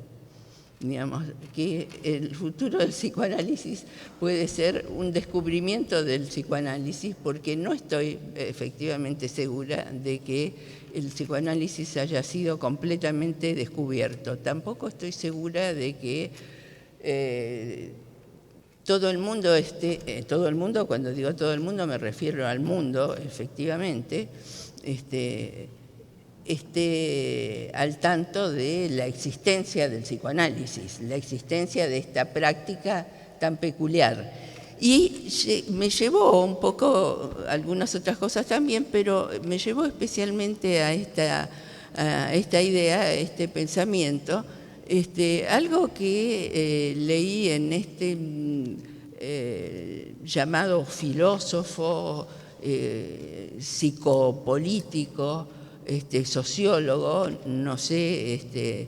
Digamos, que el futuro del psicoanálisis puede ser un descubrimiento del psicoanálisis, porque no estoy efectivamente segura de que el psicoanálisis haya sido completamente descubierto. Tampoco estoy segura de que todo el mundo todo el mundo, cuando digo todo el mundo me refiero al mundo, efectivamente, esté al tanto de la existencia del psicoanálisis, la existencia de esta práctica tan peculiar. Y me llevó un poco, algunas otras cosas también, pero me llevó especialmente a esta idea, a este pensamiento, algo que leí en llamado filósofo psicopolítico, sociólogo, no sé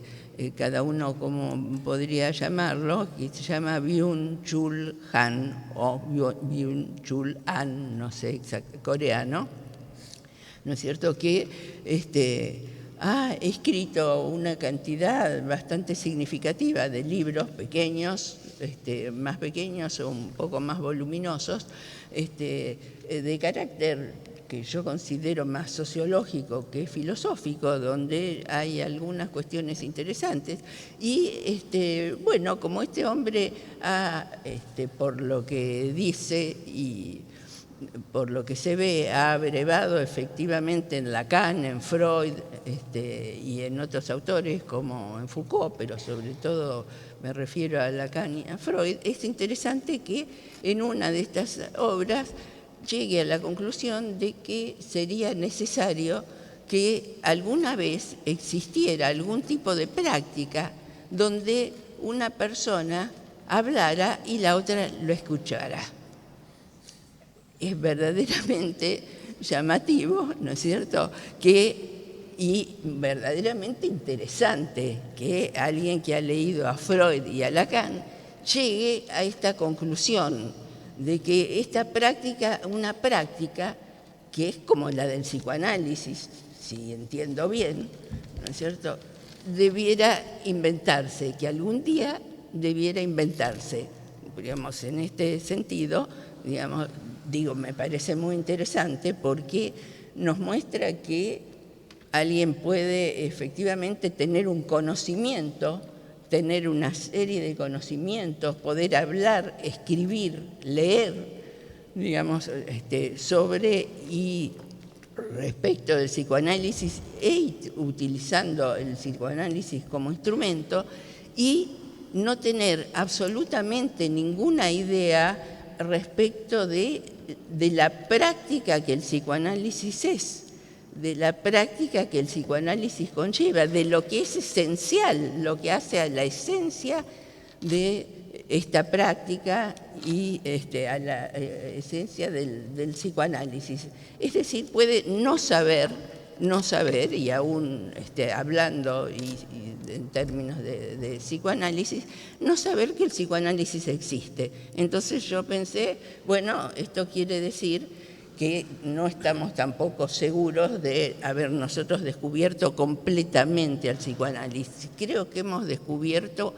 cada uno cómo podría llamarlo, que se llama Byung-Chul Han o Byung-Chul An, no sé exacto, coreano, ¿no es cierto?, que ha escrito una cantidad bastante significativa de libros pequeños, más pequeños o un poco más voluminosos, de carácter que yo considero más sociológico que filosófico, donde hay algunas cuestiones interesantes. Y, bueno, como este hombre ha, por lo que dice y por lo que se ve, ha abrevado efectivamente en Lacan, en Freud y en otros autores como en Foucault, pero sobre todo me refiero a Lacan y a Freud, es interesante que en una de estas obras llegue a la conclusión de que sería necesario que alguna vez existiera algún tipo de práctica donde una persona hablara y la otra lo escuchara. Es verdaderamente llamativo, ¿no es cierto?, y verdaderamente interesante que alguien que ha leído a Freud y a Lacan llegue a esta conclusión de que esta práctica, una práctica que es como la del psicoanálisis, si entiendo bien, ¿no es cierto?, debiera inventarse, que algún día debiera inventarse. Digamos, en este sentido, digamos, me parece muy interesante porque nos muestra que alguien puede efectivamente tener un conocimiento, tener una serie de conocimientos, poder hablar, escribir, leer, digamos, sobre y respecto del psicoanálisis utilizando el psicoanálisis como instrumento y no tener absolutamente ninguna idea respecto de la práctica que el psicoanálisis es, de la práctica que el psicoanálisis conlleva, de lo que es esencial, lo que hace a la esencia de esta práctica y a la esencia del psicoanálisis. Es decir, puede no saber, y aún hablando en términos de psicoanálisis, no saber que el psicoanálisis existe. Entonces yo pensé, bueno, esto quiere decir que no estamos tampoco seguros de haber nosotros descubierto completamente al psicoanálisis. Creo que hemos descubierto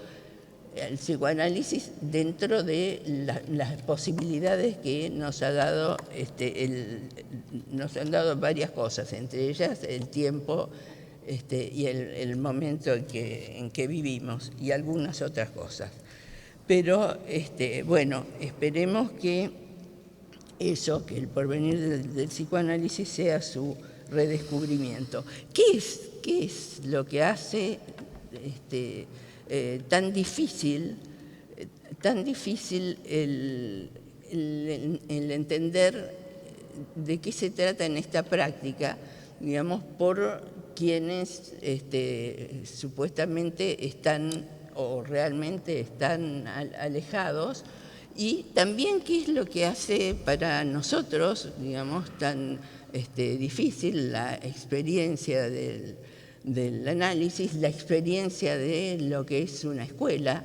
el psicoanálisis dentro de las posibilidades que nos ha dado, nos han dado varias cosas, entre ellas el tiempo y el momento en que vivimos y algunas otras cosas. Pero, bueno, esperemos que eso, que el porvenir del psicoanálisis sea su redescubrimiento. ¿Qué es lo que hace tan difícil el entender de qué se trata en esta práctica, digamos, por quienes supuestamente están o realmente están alejados, y también qué es lo que hace para nosotros, digamos, tan difícil la experiencia del análisis, la experiencia de lo que es una escuela,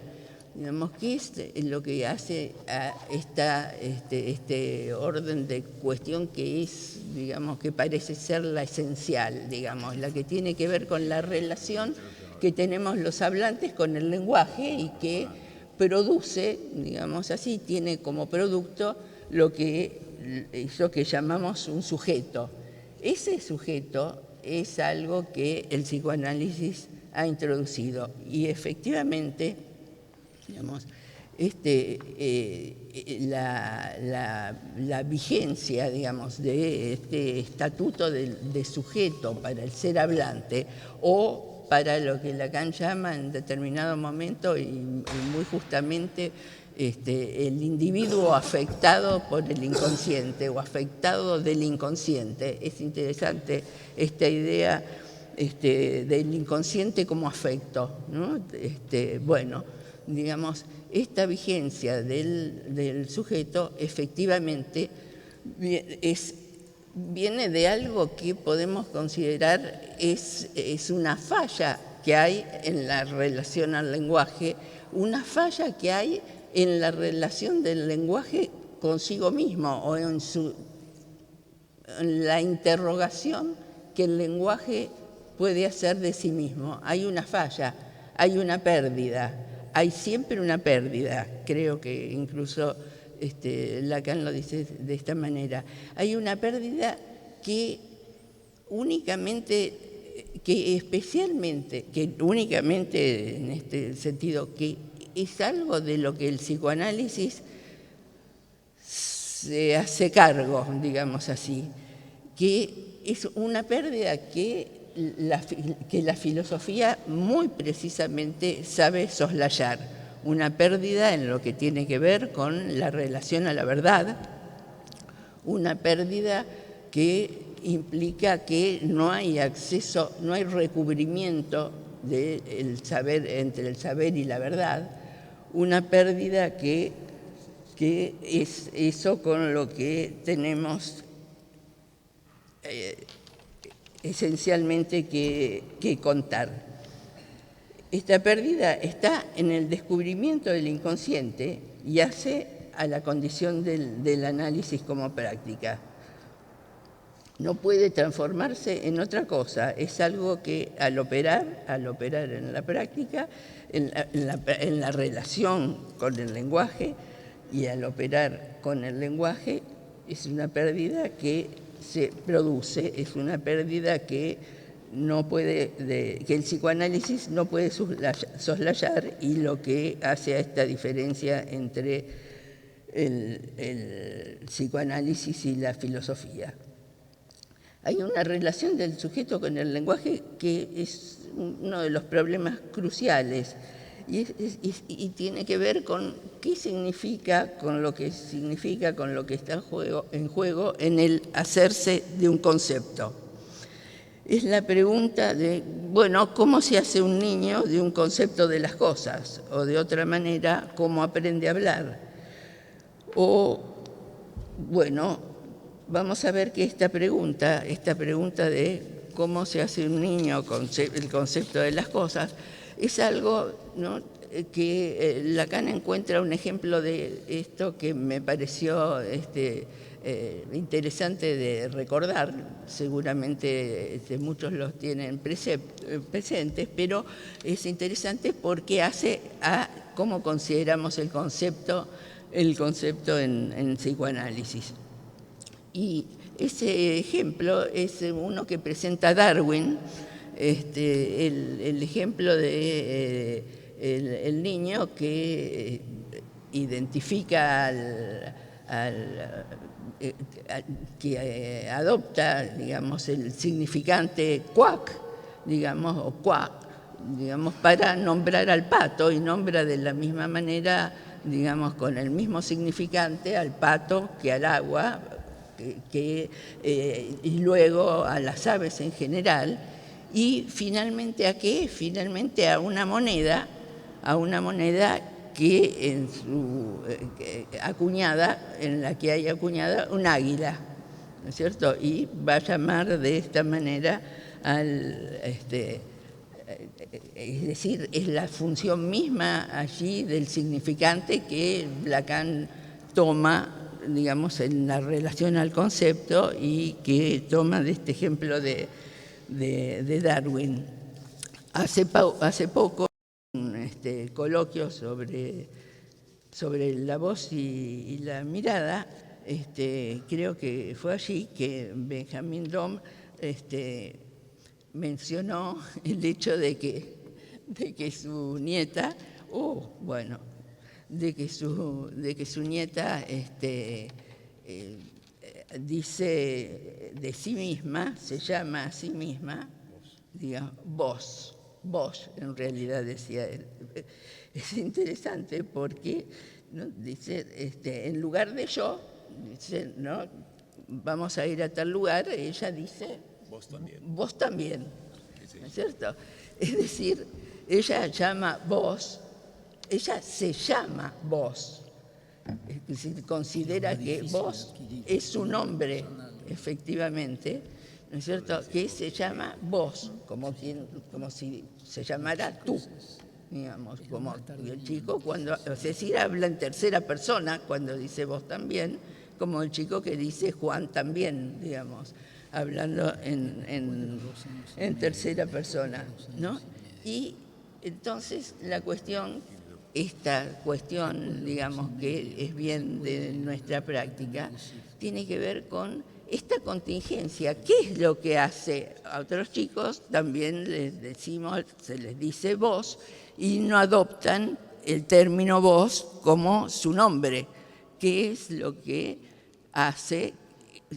digamos, qué es lo que hace a este orden de cuestión que es, digamos, que parece ser la esencial, digamos, la que tiene que ver con la relación que tenemos los hablantes con el lenguaje y que produce, digamos así, tiene como producto eso que llamamos un sujeto. Ese sujeto es algo que el psicoanálisis ha introducido y efectivamente, digamos, la vigencia, digamos, de este estatuto de sujeto para el ser hablante o para lo que Lacan llama en determinado momento y muy justamente el individuo afectado por el inconsciente o afectado del inconsciente. Es interesante esta idea del inconsciente como afecto, ¿no? Bueno, digamos, esta vigencia del sujeto efectivamente viene de algo que podemos considerar es una falla que hay en la relación al lenguaje, una falla que hay en la relación del lenguaje consigo mismo o en la interrogación que el lenguaje puede hacer de sí mismo. Hay una falla, hay una pérdida, hay siempre una pérdida. Creo que incluso Lacan lo dice de esta manera. Hay una pérdida que únicamente en este sentido, que es algo de lo que el psicoanálisis se hace cargo, digamos así, que es una pérdida que la filosofía muy precisamente sabe soslayar, una pérdida en lo que tiene que ver con la relación a la verdad, una pérdida que implica que no hay acceso, no hay recubrimiento del saber, entre el saber y la verdad, una pérdida que es eso con lo que tenemos esencialmente que contar. Esta pérdida está en el descubrimiento del inconsciente y hace a la condición del análisis como práctica. No puede transformarse en otra cosa, es algo que al operar en la práctica, en la relación con el lenguaje y al operar con el lenguaje, es una pérdida que se produce, es una pérdida que que el psicoanálisis no puede soslayar, y lo que hace a esta diferencia entre el psicoanálisis y la filosofía. Hay una relación del sujeto con el lenguaje que es uno de los problemas cruciales y tiene que ver con qué significa, con lo que está en juego en el hacerse de un concepto. Es la pregunta de, bueno, ¿cómo se hace un niño de un concepto de las cosas? O de otra manera, ¿cómo aprende a hablar? O, bueno, vamos a ver que esta pregunta de cómo se hace un niño el concepto de las cosas, es algo, ¿no?, que Lacan encuentra un ejemplo de esto que me pareció interesante de recordar. Seguramente muchos los tienen presentes, pero es interesante porque hace a cómo consideramos el concepto en psicoanálisis. Y ese ejemplo es uno que presenta Darwin, el ejemplo de el niño que identifica que adopta, digamos, el significante quack, digamos, o quack, digamos, para nombrar al pato, y nombra de la misma manera, digamos, con el mismo significante al pato que al agua, y luego a las aves en general, y finalmente ¿a qué? Finalmente a una moneda que en la que hay acuñada un águila, ¿no es cierto? Y va a llamar de esta manera es decir, es la función misma allí del significante que Lacan toma, digamos, en la relación al concepto, y que toma de este ejemplo de Darwin. Hace poco, un coloquio sobre la voz y la mirada, creo que fue allí que Benjamin Dohm mencionó el hecho de que su nieta, de que su nieta dice de sí misma, se llama a sí misma, digamos, vos, en realidad decía él. Es interesante porque, ¿no?, dice, en lugar de yo, dice, ¿no?, vamos a ir a tal lugar, ella dice, vos también, ¿no es cierto? Es decir, ella llama vos, ella se llama vos, es decir, considera que vos es un nombre, efectivamente, ¿no es cierto?, que se llama vos, como si se llamara tú, digamos, como el chico cuando, es decir, habla en tercera persona cuando dice vos también, como el chico que dice Juan también, digamos, hablando en tercera persona, ¿no? Y entonces esta cuestión, digamos, que es bien de nuestra práctica, tiene que ver con esta contingencia. ¿Qué es lo que hace a otros chicos? También se les dice vos, y no adoptan el término vos como su nombre. ¿Qué es lo que hace,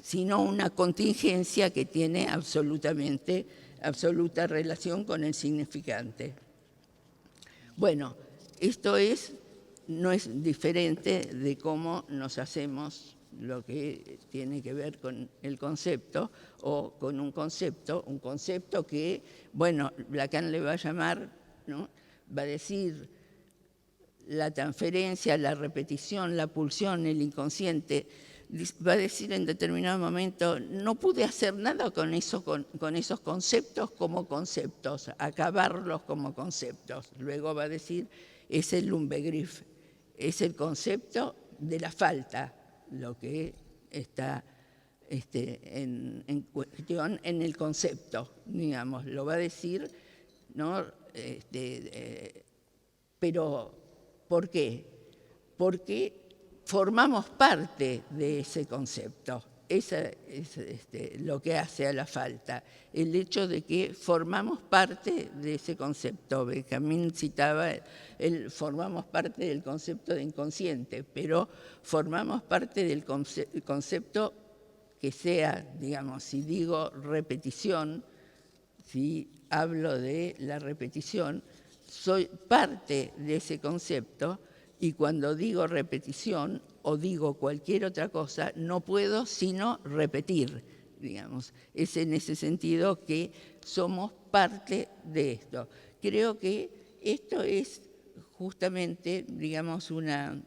sino una contingencia que tiene absoluta relación con el significante. Bueno, esto no es diferente de cómo nos hacemos lo que tiene que ver con el concepto o con un concepto que, bueno, Lacan le va a llamar, ¿no? Va a decir la transferencia, la repetición, la pulsión, el inconsciente. Va a decir en determinado momento, no pude hacer nada con esos conceptos como conceptos, acabarlos como conceptos. Luego va a decir, es el Lumbegriff, es el concepto de la falta, lo que está en cuestión en el concepto, digamos, lo va a decir, ¿no? Pero, ¿por qué? Porque formamos parte de ese concepto. Eso es lo que hace a la falta, el hecho de que formamos parte de ese concepto. Benjamín citaba, formamos parte del concepto de inconsciente, pero formamos parte del concepto que sea, digamos, si digo repetición, si hablo de la repetición, soy parte de ese concepto, y cuando digo repetición o digo cualquier otra cosa, no puedo sino repetir, digamos. Es en ese sentido que somos parte de esto. Creo que esto es justamente, digamos, una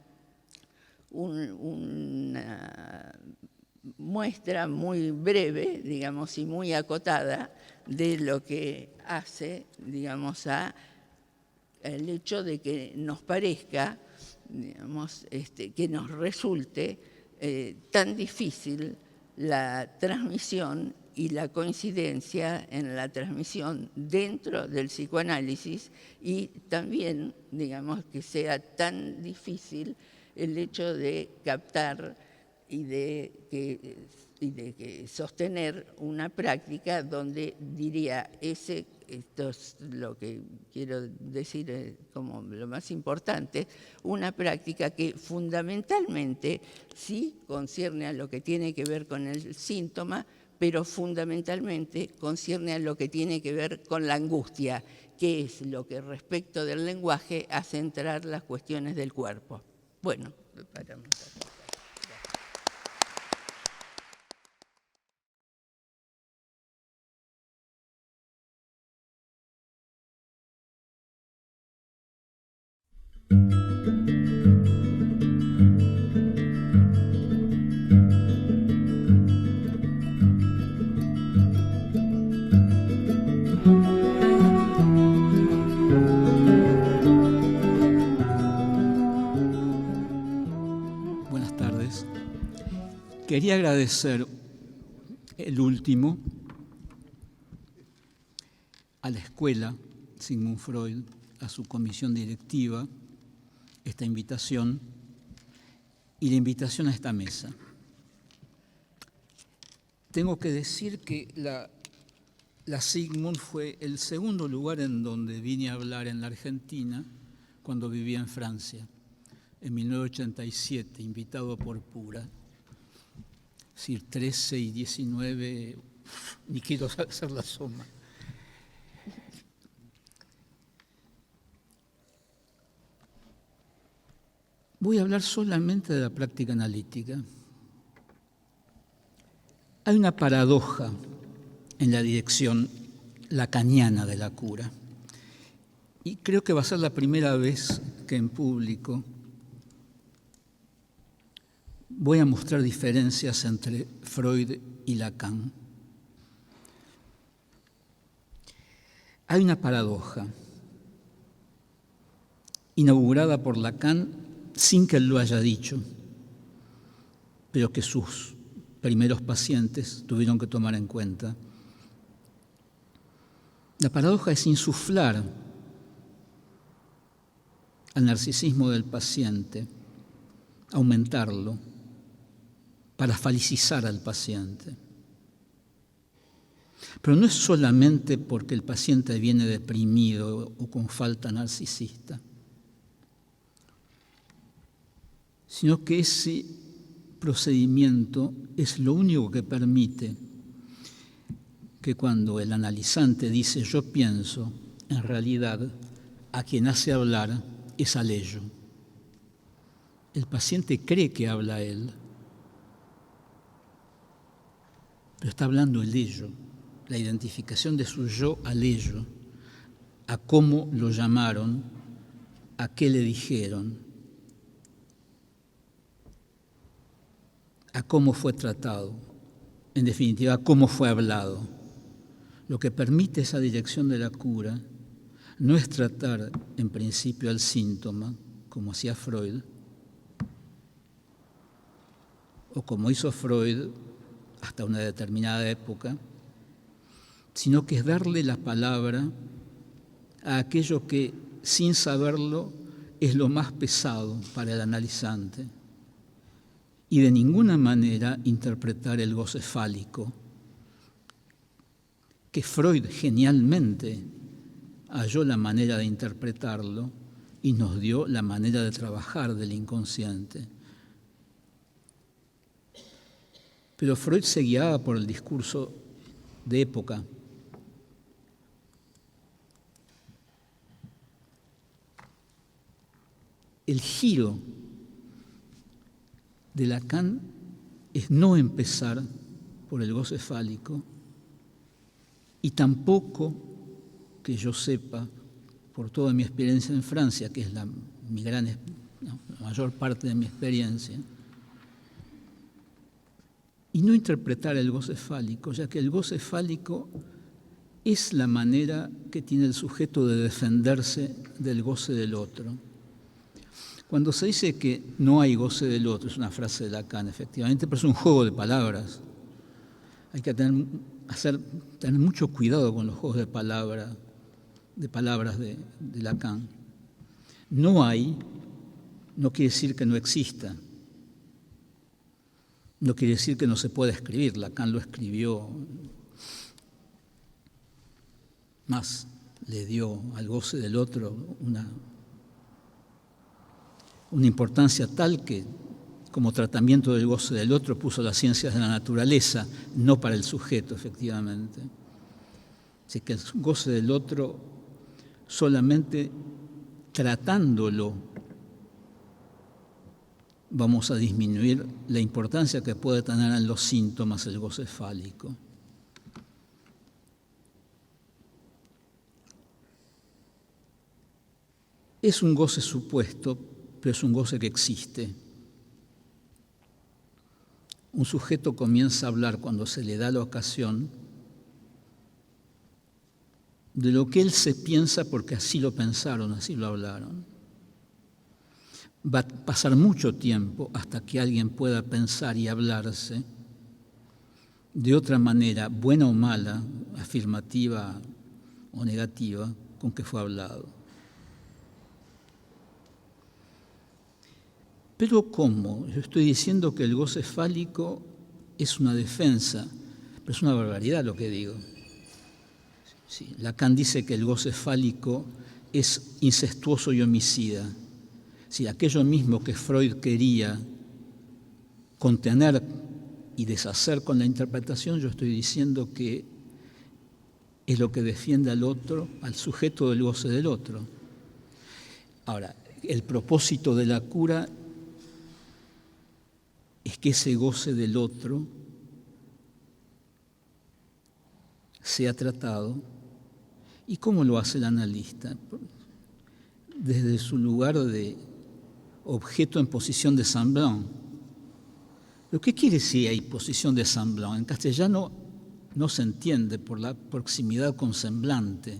muestra muy breve, digamos, y muy acotada de lo que hace, digamos, el hecho de que nos parezca, digamos, que nos resulte tan difícil la transmisión y la coincidencia en la transmisión dentro del psicoanálisis, y también, digamos, que sea tan difícil el hecho de captar y de que sostener una práctica donde diría esto es lo que quiero decir como lo más importante, una práctica que fundamentalmente sí concierne a lo que tiene que ver con el síntoma, pero fundamentalmente concierne a lo que tiene que ver con la angustia, que es lo que respecto del lenguaje hace entrar las cuestiones del cuerpo. Bueno, paramos aquí. Buenas tardes. Quería agradecer el último a la escuela Sigmund Freud, a su comisión directiva, esta invitación y la invitación a esta mesa. Tengo que decir que la Sigmund fue el segundo lugar en donde vine a hablar en la Argentina cuando vivía en Francia, en 1987, invitado por Pura. Es decir, 13 y 19, ni quiero hacer la suma. Voy a hablar solamente de la práctica analítica. Hay una paradoja en la dirección lacaniana de la cura, y creo que va a ser la primera vez que en público voy a mostrar diferencias entre Freud y Lacan. Hay una paradoja inaugurada por Lacan sin que él lo haya dicho, pero que sus primeros pacientes tuvieron que tomar en cuenta. La paradoja es insuflar al narcisismo del paciente, aumentarlo, para falicizar al paciente. Pero no es solamente porque el paciente viene deprimido o con falta narcisista, sino que ese procedimiento es lo único que permite que cuando el analizante dice yo pienso, en realidad a quien hace hablar es al ello. El paciente cree que habla él, pero está hablando el ello, la identificación de su yo al ello, a cómo lo llamaron, a qué le dijeron, a cómo fue tratado, en definitiva, a cómo fue hablado. Lo que permite esa dirección de la cura no es tratar en principio al síntoma, como hacía Freud, o como hizo Freud hasta una determinada época, sino que es darle la palabra a aquello que, sin saberlo, es lo más pesado para el analizante, y de ninguna manera interpretar el goce fálico, que Freud genialmente halló la manera de interpretarlo y nos dio la manera de trabajar del inconsciente. Pero Freud se guiaba por el discurso de época. El giro de Lacan es no empezar por el goce fálico y tampoco, que yo sepa, por toda mi experiencia en Francia, que es la mayor parte de mi experiencia, y no interpretar el goce fálico, ya que el goce fálico es la manera que tiene el sujeto de defenderse del goce del otro. Cuando se dice que no hay goce del otro, es una frase de Lacan, efectivamente, pero es un juego de palabras. Hay que tener mucho cuidado con los juegos de palabras de Lacan. No hay, no quiere decir que no exista. No quiere decir que no se pueda escribir. Lacan lo escribió, más le dio al goce del otro una importancia tal que, como tratamiento del goce del otro, puso las ciencias de la naturaleza, no para el sujeto, efectivamente. Así que el goce del otro, solamente tratándolo, vamos a disminuir la importancia que puede tener en los síntomas el goce fálico. Es un goce supuesto, pero es un goce que existe. Un sujeto comienza a hablar cuando se le da la ocasión de lo que él se piensa porque así lo pensaron, así lo hablaron. Va a pasar mucho tiempo hasta que alguien pueda pensar y hablarse de otra manera, buena o mala, afirmativa o negativa, con que fue hablado. Pero ¿cómo? Yo estoy diciendo que el goce fálico es una defensa, pero es una barbaridad lo que digo. Sí, Lacan dice que el goce fálico es incestuoso y homicida. Sí, aquello mismo que Freud quería contener y deshacer con la interpretación, yo estoy diciendo que es lo que defiende al otro, al sujeto del goce del otro. Ahora, el propósito de la cura es que ese goce del otro sea tratado. ¿Y cómo lo hace el analista? Desde su lugar de objeto en posición de semblant. ¿Pero qué quiere decir ahí posición de semblant? En castellano no se entiende por la proximidad con semblante.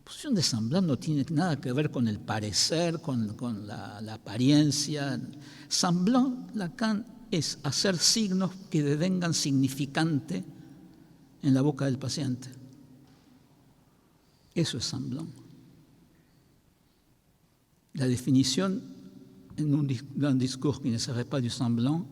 Posición de semblant no tiene nada que ver con el parecer, con la apariencia. Semblant, Lacan, es hacer signos que devengan significante en la boca del paciente. Eso es semblant. La definición en un discours qui ne serait pas du semblant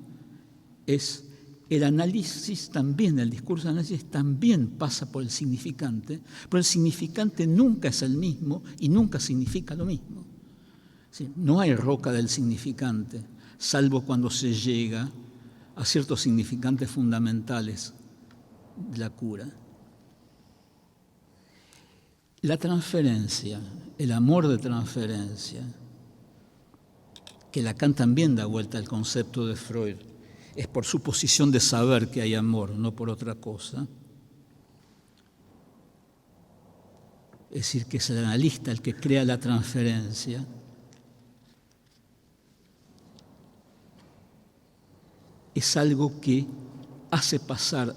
es el análisis también, el discurso de análisis también pasa por el significante, pero el significante nunca es el mismo y nunca significa lo mismo. ¿Sí? No hay roca del significante. salvo cuando se llega a ciertos significantes fundamentales de la cura. La transferencia, el amor de transferencia, que Lacan también da vuelta al concepto de Freud, es por su posición de saber que hay amor, no por otra cosa. Es decir, que es el analista el que crea la transferencia. Es algo que hace pasar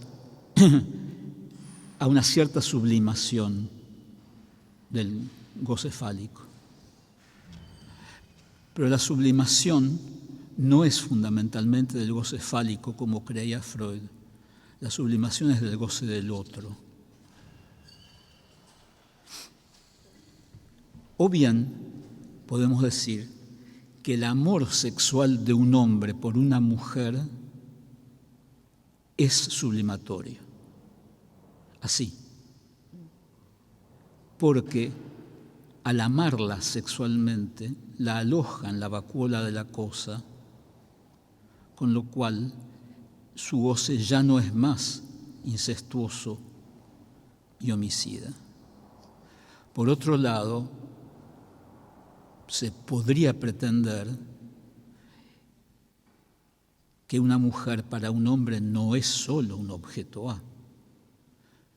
a una cierta sublimación del goce fálico. Pero la sublimación no es fundamentalmente del goce fálico como creía Freud. La sublimación es del goce del otro. O bien podemos decir que el amor sexual de un hombre por una mujer es sublimatorio. Así. Porque al amarla sexualmente, la aloja en la vacuola de la cosa, con lo cual su goce ya no es más incestuoso y homicida. Por otro lado, se podría pretender que una mujer para un hombre no es solo un objeto A,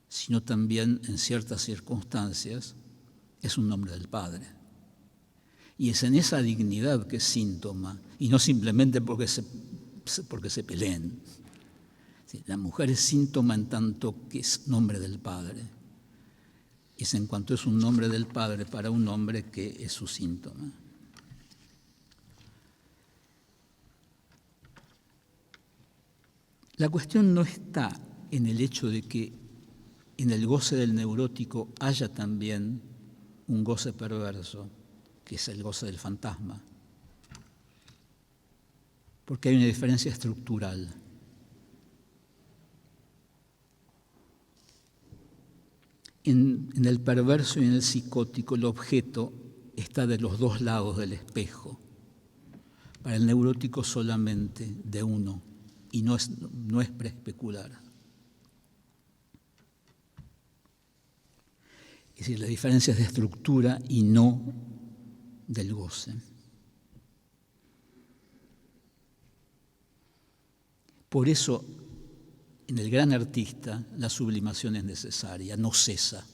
sino también, en ciertas circunstancias, es un nombre del padre. Y es en esa dignidad que es síntoma, y no simplemente porque se peleen. La mujer es síntoma en tanto que es nombre del padre. Es en cuanto es un nombre del padre para un hombre que es su síntoma. La cuestión no está en el hecho de que en el goce del neurótico haya también un goce perverso, que es el goce del fantasma, porque hay una diferencia estructural. En el perverso y en el psicótico, el objeto está de los dos lados del espejo. Para el neurótico solamente de uno, y no es preespecular. Es decir, la diferencia es de estructura y no del goce. Por eso, en el gran artista, la sublimación es necesaria, no cesa.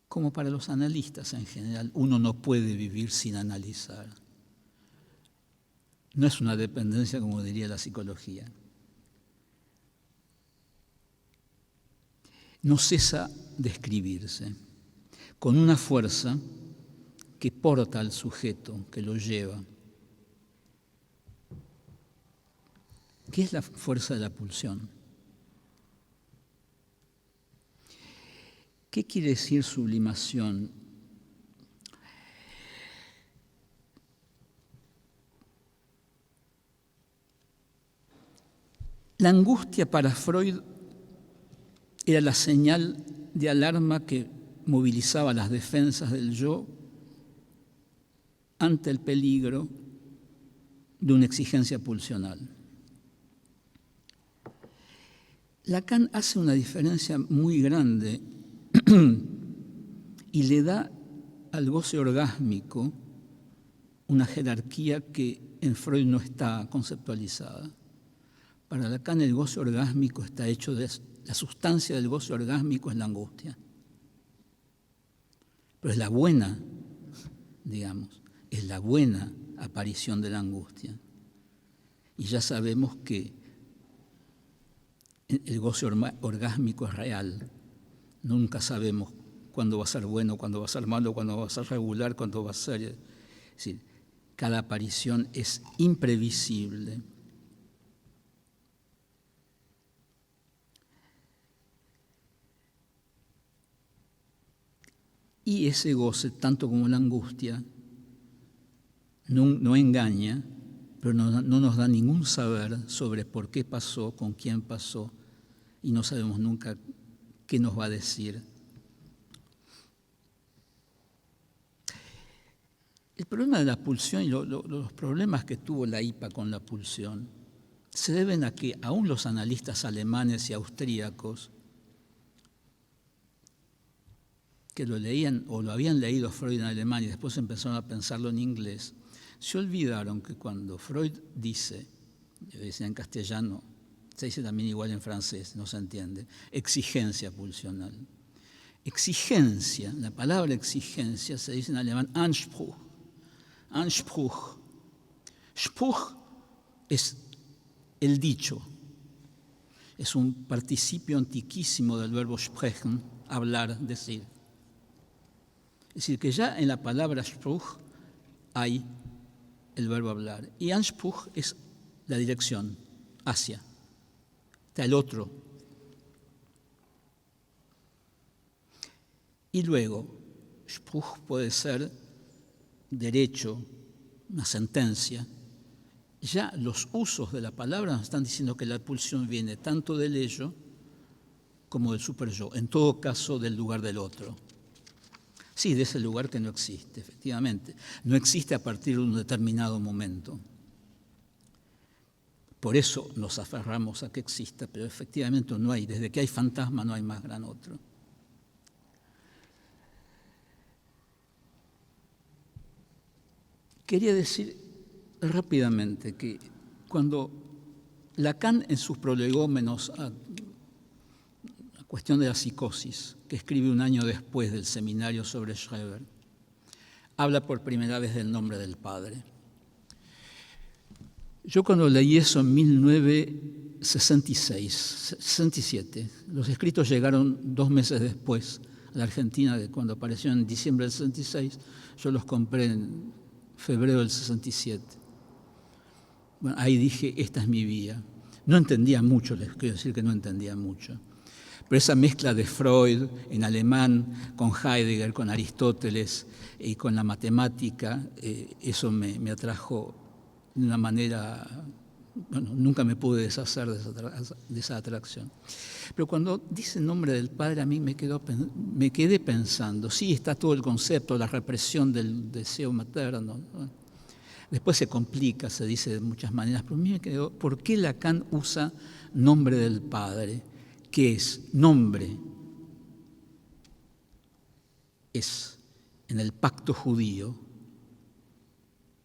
Como para los analistas en general, uno no puede vivir sin analizar. No es una dependencia, como diría la psicología. No cesa de escribirse, con una fuerza que porta al sujeto, que lo lleva. ¿Qué es la fuerza de la pulsión? ¿Qué quiere decir sublimación? La angustia para Freud era la señal de alarma que movilizaba las defensas del yo ante el peligro de una exigencia pulsional. Lacan hace una diferencia muy grande y le da al goce orgásmico una jerarquía que en Freud no está conceptualizada. Para Lacan el goce orgásmico está hecho de... La sustancia del goce orgásmico es la angustia. Pero es la buena, digamos, es la buena aparición de la angustia. Y ya sabemos que el goce orgásmico es real. Nunca sabemos cuándo va a ser bueno, cuándo va a ser malo, cuándo va a ser regular, cuándo va a ser... Es decir, cada aparición es imprevisible. Y ese goce, tanto como la angustia, no engaña, pero no nos da ningún saber sobre por qué pasó, con quién pasó, y no sabemos nunca qué nos va a decir. El problema de la pulsión y los problemas que tuvo la IPA con la pulsión se deben a que aún los analistas alemanes y austríacos que lo leían o lo habían leído a Freud en alemán y después empezaron a pensarlo en inglés, se olvidaron que cuando Freud dice, yo decía en castellano, se dice también igual en francés, no se entiende, exigencia pulsional. Exigencia, la palabra exigencia se dice en alemán Anspruch. Anspruch. Spruch es el dicho, es un participio antiquísimo del verbo sprechen, hablar, decir. Es decir, que ya en la palabra Spruch hay el verbo hablar. Y Anspruch es la dirección, hacia. Está el otro. Y luego, Spruch puede ser derecho, una sentencia. Ya los usos de la palabra nos están diciendo que la pulsión viene tanto del ello como del superyo, en todo caso del lugar del otro. Sí, de ese lugar que no existe, efectivamente. No existe a partir de un determinado momento. Por eso nos aferramos a que exista, pero efectivamente no hay. Desde que hay fantasma no hay más gran otro. Quería decir rápidamente que cuando Lacan en sus prolegómenos a la cuestión de la psicosis, que escribe un año después del seminario sobre Schreber, habla por primera vez del nombre del Padre. Yo cuando leí eso en 1967, los escritos llegaron 2 meses después a la Argentina, de cuando apareció en diciembre del 66, yo los compré en febrero del 67. Bueno, ahí dije, esta es mi vía. No entendía mucho, les quiero decir que no entendía mucho. Pero esa mezcla de Freud en alemán, con Heidegger, con Aristóteles y con la matemática, eso me atrajo de una manera, bueno, nunca me pude deshacer de esa atracción. Pero cuando dice el nombre del Padre, a mí me quedé pensando, sí, está todo el concepto, la represión del deseo materno, ¿no? Después se complica, se dice de muchas maneras, pero a mí me quedó, ¿por qué Lacan usa nombre del Padre? ¿Qué es? Nombre. Es, en el pacto judío,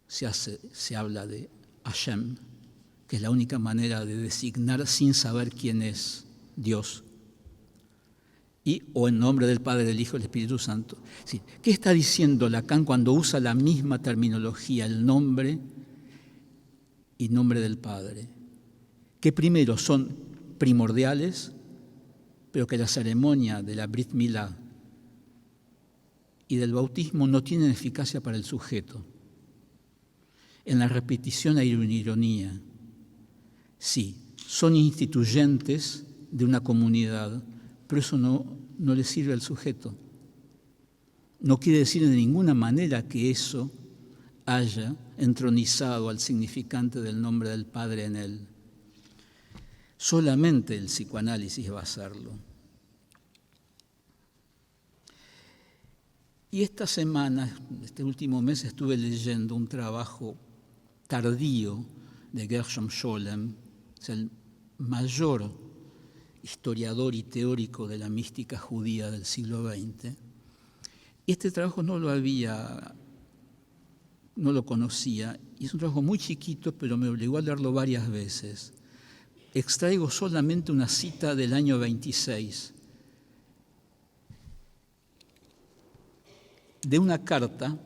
se habla de Hashem, que es la única manera de designar sin saber quién es Dios, o en nombre del Padre, del Hijo y del Espíritu Santo. Sí. ¿Qué está diciendo Lacan cuando usa la misma terminología, el nombre y nombre del Padre? Que primero son primordiales, pero que la ceremonia de la Brit Milá y del bautismo no tienen eficacia para el sujeto. En la repetición hay una ironía. Sí, son instituyentes de una comunidad, pero eso no le sirve al sujeto. No quiere decir de ninguna manera que eso haya entronizado al significante del nombre del Padre en él. Solamente el psicoanálisis va a hacerlo. Y esta semana, este último mes, estuve leyendo un trabajo tardío de Gershom Scholem, es el mayor historiador y teórico de la mística judía del siglo XX. Y este trabajo no lo conocía, y es un trabajo muy chiquito, pero me obligó a leerlo varias veces. Extraigo solamente una cita del año 26, de una carta.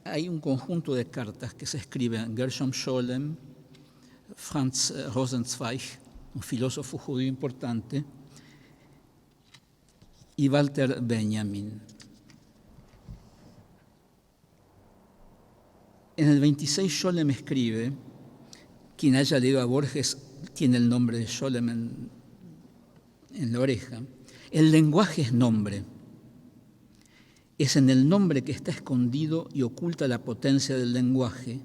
Hay un conjunto de cartas que se escriben Gershom Scholem, Franz Rosenzweig, un filósofo judío importante, y Walter Benjamin. En el 26 Scholem escribe, quien haya leído a Borges tiene el nombre de Scholem en la oreja, el lenguaje es nombre. Es en el nombre que está escondido y oculta la potencia del lenguaje.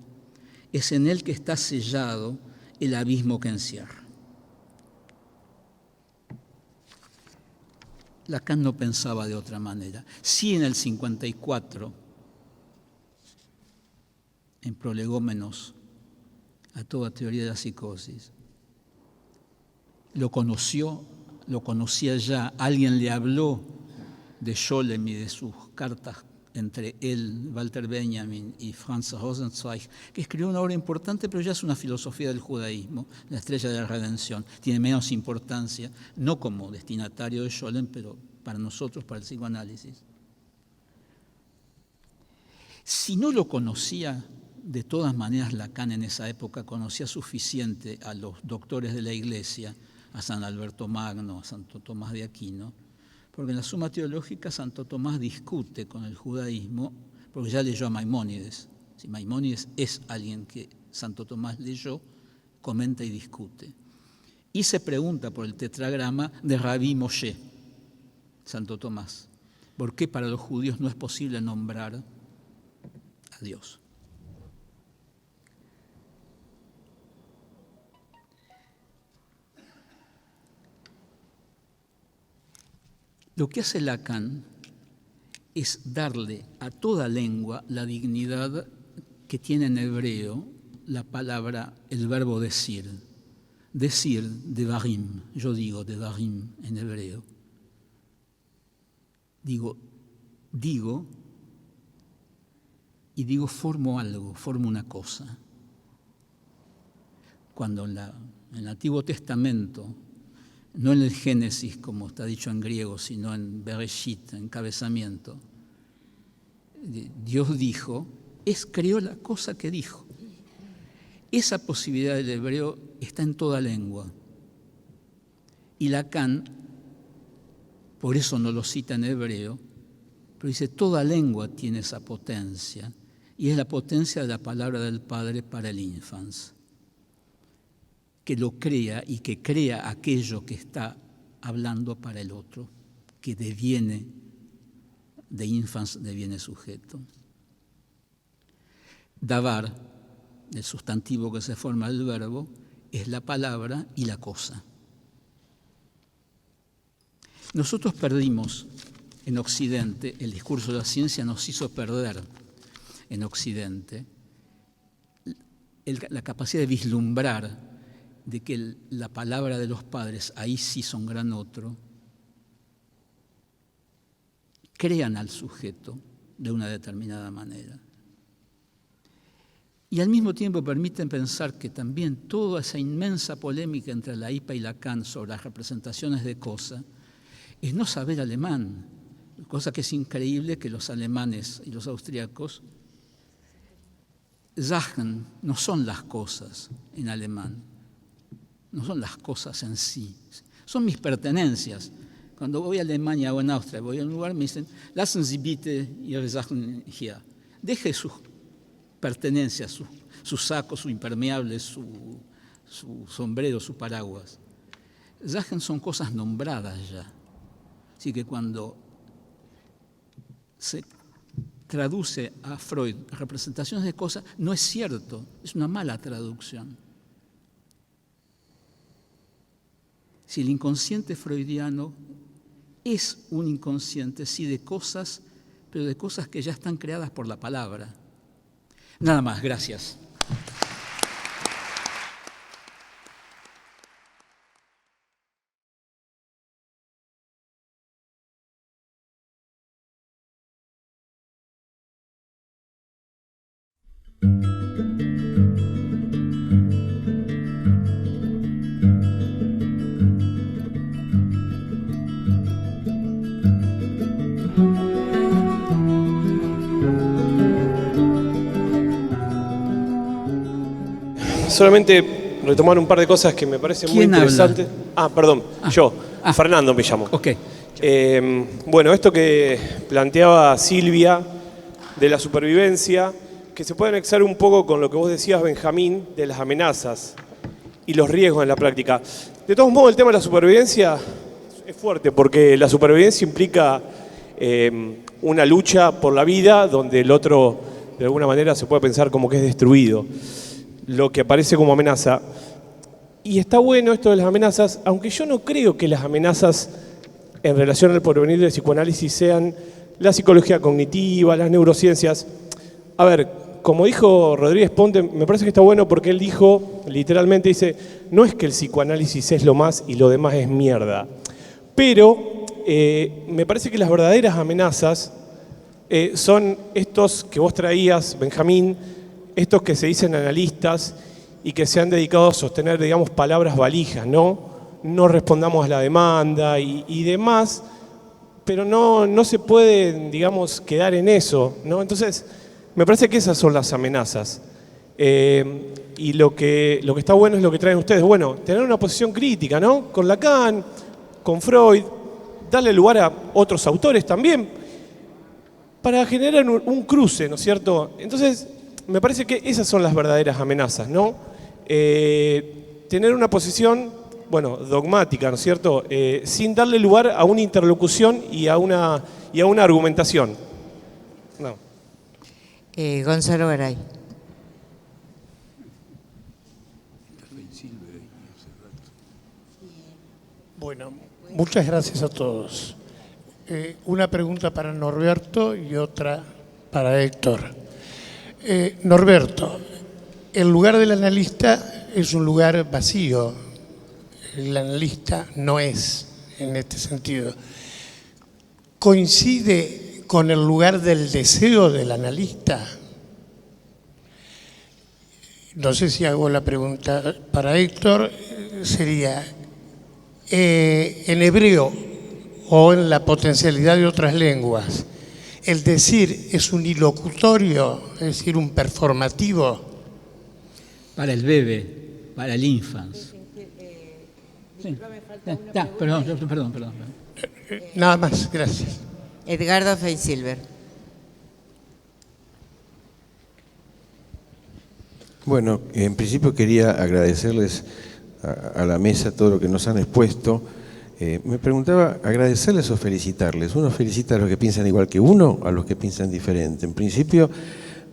Es en él que está sellado el abismo que encierra. Lacan no pensaba de otra manera. Sí, en el 54 en prolegómenos a toda teoría de la psicosis. Lo conocía ya, alguien le habló de Scholem y de sus cartas entre él, Walter Benjamin y Franz Rosenzweig, que escribió una obra importante, pero ya es una filosofía del judaísmo, la estrella de la redención. Tiene menos importancia, no como destinatario de Scholem, pero para nosotros, para el psicoanálisis. Si no lo conocía, de todas maneras Lacan en esa época conocía suficiente a los doctores de la Iglesia, a San Alberto Magno, a Santo Tomás de Aquino, porque en la Suma Teológica Santo Tomás discute con el judaísmo, porque ya leyó a Maimónides. Si Maimónides es alguien que Santo Tomás leyó, comenta y discute. Y se pregunta por el tetragrama de Rabí Moshe, Santo Tomás. ¿Por qué para los judíos no es posible nombrar a Dios? Lo que hace Lacan es darle a toda lengua la dignidad que tiene en hebreo la palabra, el verbo decir. Decir, devarim, yo digo devarim en hebreo. Digo, y digo formo algo, formo una cosa. Cuando en el Antiguo Testamento, no en el Génesis, como está dicho en griego, sino en Bereshit, encabezamiento, Dios dijo, creó la cosa que dijo. Esa posibilidad del hebreo está en toda lengua. Y Lacan, por eso no lo cita en hebreo, pero dice, toda lengua tiene esa potencia, y es la potencia de la palabra del Padre para el infans, que lo crea y que crea aquello que está hablando para el otro, que deviene, de infans deviene sujeto. Davar, el sustantivo que se forma del verbo, es la palabra y la cosa. Nosotros perdimos en Occidente, el discurso de la ciencia nos hizo perder en Occidente la capacidad de vislumbrar de que la palabra de los padres, ahí sí son gran otro, crean al sujeto de una determinada manera. Y al mismo tiempo permiten pensar que también toda esa inmensa polémica entre la IPA y Lacan sobre las representaciones de cosa es no saber alemán, cosa que es increíble que los alemanes y los austríacos Sachen no son las cosas en alemán, no son las cosas en sí, son mis pertenencias. Cuando voy a Alemania o en Austria, voy a un lugar, me dicen, lassen Sie bitte Ihre Sachen hier. Deje sus pertenencias, su saco, su impermeable, su sombrero, su paraguas. Sachen son cosas nombradas ya. Así que cuando se traduce a Freud representaciones de cosas, no es cierto, es una mala traducción. Si el inconsciente freudiano es un inconsciente, sí, de cosas, pero de cosas que ya están creadas por la palabra. Nada más, gracias. Solamente retomar un par de cosas que me parecen muy interesantes. Perdón, yo, Fernando me llamo. Ok. Bueno, esto que planteaba Silvia de la supervivencia, que se puede anexar un poco con lo que vos decías, Benjamín, de las amenazas y los riesgos en la práctica. De todos modos, el tema de la supervivencia es fuerte, porque la supervivencia implica una lucha por la vida, donde el otro, de alguna manera, se puede pensar como que es destruido, lo que aparece como amenaza. Y está bueno esto de las amenazas, aunque yo no creo que las amenazas en relación al porvenir del psicoanálisis sean la psicología cognitiva, las neurociencias. A ver, como dijo Rodríguez Ponte, me parece que está bueno porque él dijo, literalmente dice, no es que el psicoanálisis es lo más y lo demás es mierda, pero me parece que las verdaderas amenazas son estos que vos traías, Benjamín, estos que se dicen analistas y que se han dedicado a sostener, digamos, palabras valijas, ¿no? No respondamos a la demanda y demás, pero no se puede, digamos, quedar en eso, ¿no? Entonces, me parece que esas son las amenazas. Y lo que está bueno es lo que traen ustedes. Bueno, tener una posición crítica, ¿no? Con Lacan, con Freud, darle lugar a otros autores también, para generar un cruce, ¿no es cierto? Entonces, me parece que esas son las verdaderas amenazas, ¿no? Tener una posición, bueno, dogmática, ¿no es cierto? Sin darle lugar a una interlocución y a una argumentación. No. Gonzalo Garay. Bueno, muchas gracias a todos. Una pregunta para Norberto y otra para Héctor. Norberto, el lugar del analista es un lugar vacío. El analista no es, en este sentido. ¿Coincide con el lugar del deseo del analista? No sé si hago la pregunta para Héctor, sería, en hebreo o en la potencialidad de otras lenguas, ¿el decir es un ilocutorio, es decir, un performativo? Para el bebé, para el infans. Sí. Perdón. Nada más, gracias. Edgardo Feinsilver. Bueno, en principio quería agradecerles a la mesa todo lo que nos han expuesto. Me preguntaba, agradecerles o felicitarles. Uno felicita a los que piensan igual que uno, a los que piensan diferente. En principio,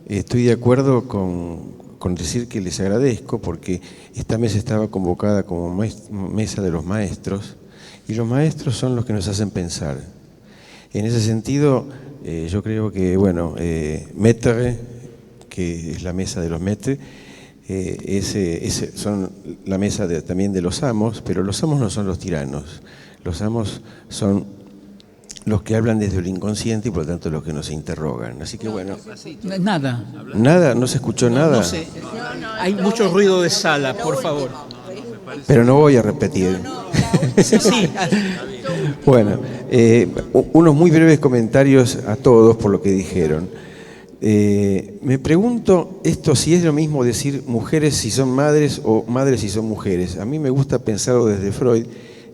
estoy de acuerdo con decir que les agradezco porque esta mesa estaba convocada como mesa de los maestros y los maestros son los que nos hacen pensar. En ese sentido, yo creo que, bueno, Maître, que es la mesa de los maîtres, son la mesa también de los amos, pero los amos no son los tiranos. Los amos son los que hablan desde el inconsciente y por lo tanto los que nos interrogan. Así que bueno. Nada. ¿Nada? ¿No se escuchó nada? No sé. Hay mucho ruido de sala, por favor. Pero no voy a repetir. Sí. Bueno, unos muy breves comentarios a todos por lo que dijeron. Me pregunto esto si es lo mismo decir mujeres si son madres o madres si son mujeres. A mí me gusta pensarlo desde Freud,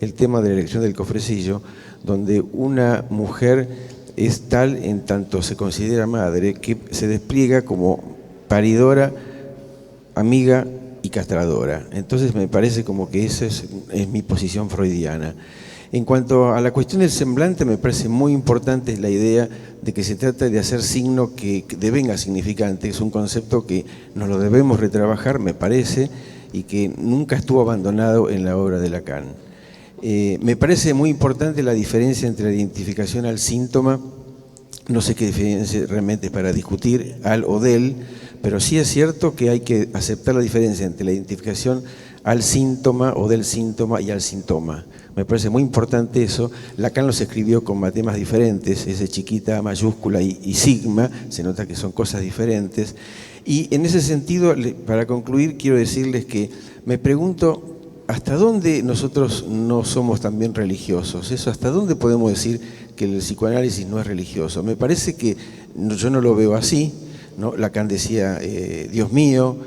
el tema de la elección del cofrecillo, donde una mujer es tal en tanto se considera madre que se despliega como paridora, amiga y castradora. Entonces me parece como que esa es mi posición freudiana. En cuanto a la cuestión del semblante, me parece muy importante la idea de que se trata de hacer signo que devenga significante. Es un concepto que nos lo debemos retrabajar, me parece, y que nunca estuvo abandonado en la obra de Lacan. Me parece muy importante la diferencia entre la identificación al síntoma, no sé qué diferencia realmente es para discutir, al o del, pero sí es cierto que hay que aceptar la diferencia entre la identificación al síntoma o del síntoma y al síntoma. Me parece muy importante eso. Lacan los escribió con matemas diferentes, ese chiquita, mayúscula y sigma, se nota que son cosas diferentes. Y en ese sentido, para concluir, quiero decirles que me pregunto hasta dónde nosotros no somos también religiosos. Eso, hasta dónde podemos decir que el psicoanálisis no es religioso. Me parece que yo no lo veo así, ¿no? Lacan decía, Dios mío,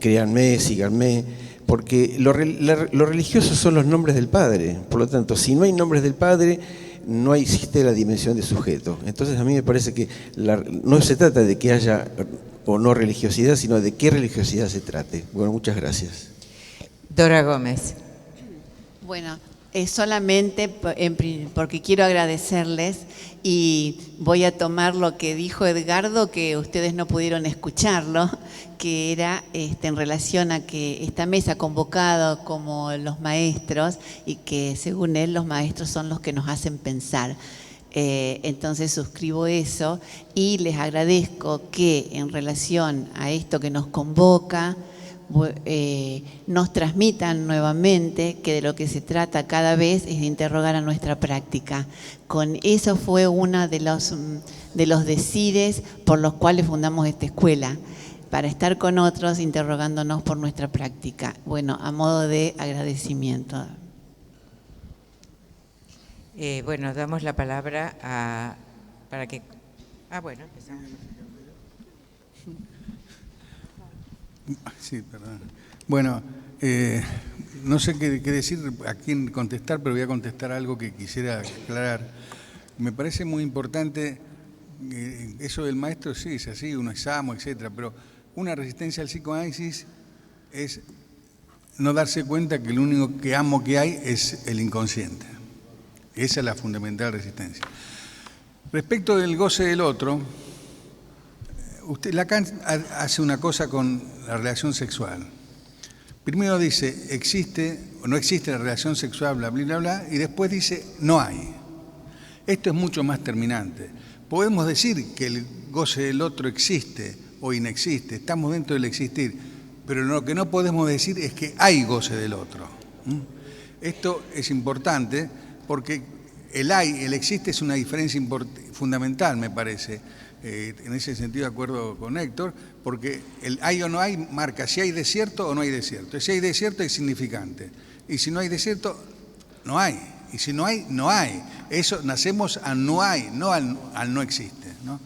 créanme, síganme, porque lo religioso son los nombres del Padre. Por lo tanto, si no hay nombres del Padre, no existe la dimensión de sujeto. Entonces a mí me parece que no se trata de que haya o no religiosidad, sino de qué religiosidad se trate. Bueno, muchas gracias. Dora Gómez. Bueno, solamente porque quiero agradecerles y voy a tomar lo que dijo Edgardo, que ustedes no pudieron escucharlo, que era en relación a que esta mesa convocada como los maestros y que según él los maestros son los que nos hacen pensar. Entonces suscribo eso y les agradezco que en relación a esto que nos convoca, nos transmitan nuevamente que de lo que se trata cada vez es de interrogar a nuestra práctica. Con eso fue uno de los decides por los cuales fundamos esta escuela, para estar con otros interrogándonos por nuestra práctica. Bueno, a modo de agradecimiento. Bueno, damos la palabra para que... bueno, empezamos. Sí, perdón. Bueno, no sé qué decir, a quién contestar, pero voy a contestar algo que quisiera aclarar. Me parece muy importante eso del maestro, sí, es así, uno es amo, etcétera, pero una resistencia al psicoanálisis es no darse cuenta que lo único que amo que hay es el inconsciente. Esa es la fundamental resistencia. Respecto del goce del otro, Lacan hace una cosa con la relación sexual. Primero dice, existe o no existe la relación sexual, bla, bla, bla, bla, y después dice, no hay. Esto es mucho más terminante. Podemos decir que el goce del otro existe o inexiste, estamos dentro del existir, pero lo que no podemos decir es que hay goce del otro. Esto es importante porque el existe es una diferencia fundamental, me parece. En ese sentido, de acuerdo con Héctor, porque el hay o no hay marca si hay desierto o no hay desierto. Si hay desierto es significante, y si no hay desierto, no hay. Y si no hay, no hay. Eso, nacemos al no hay, no al no existe, ¿no?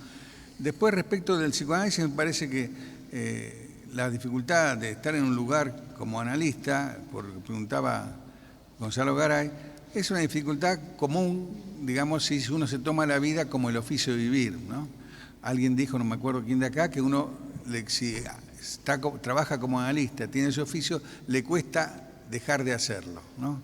Después, respecto del psicoanálisis, me parece que la dificultad de estar en un lugar como analista, porque preguntaba Gonzalo Garay, es una dificultad común, digamos, si uno se toma la vida como el oficio de vivir, ¿no? Alguien dijo, no me acuerdo quién de acá, que uno, si trabaja como analista, tiene ese oficio, le cuesta dejar de hacerlo, ¿no?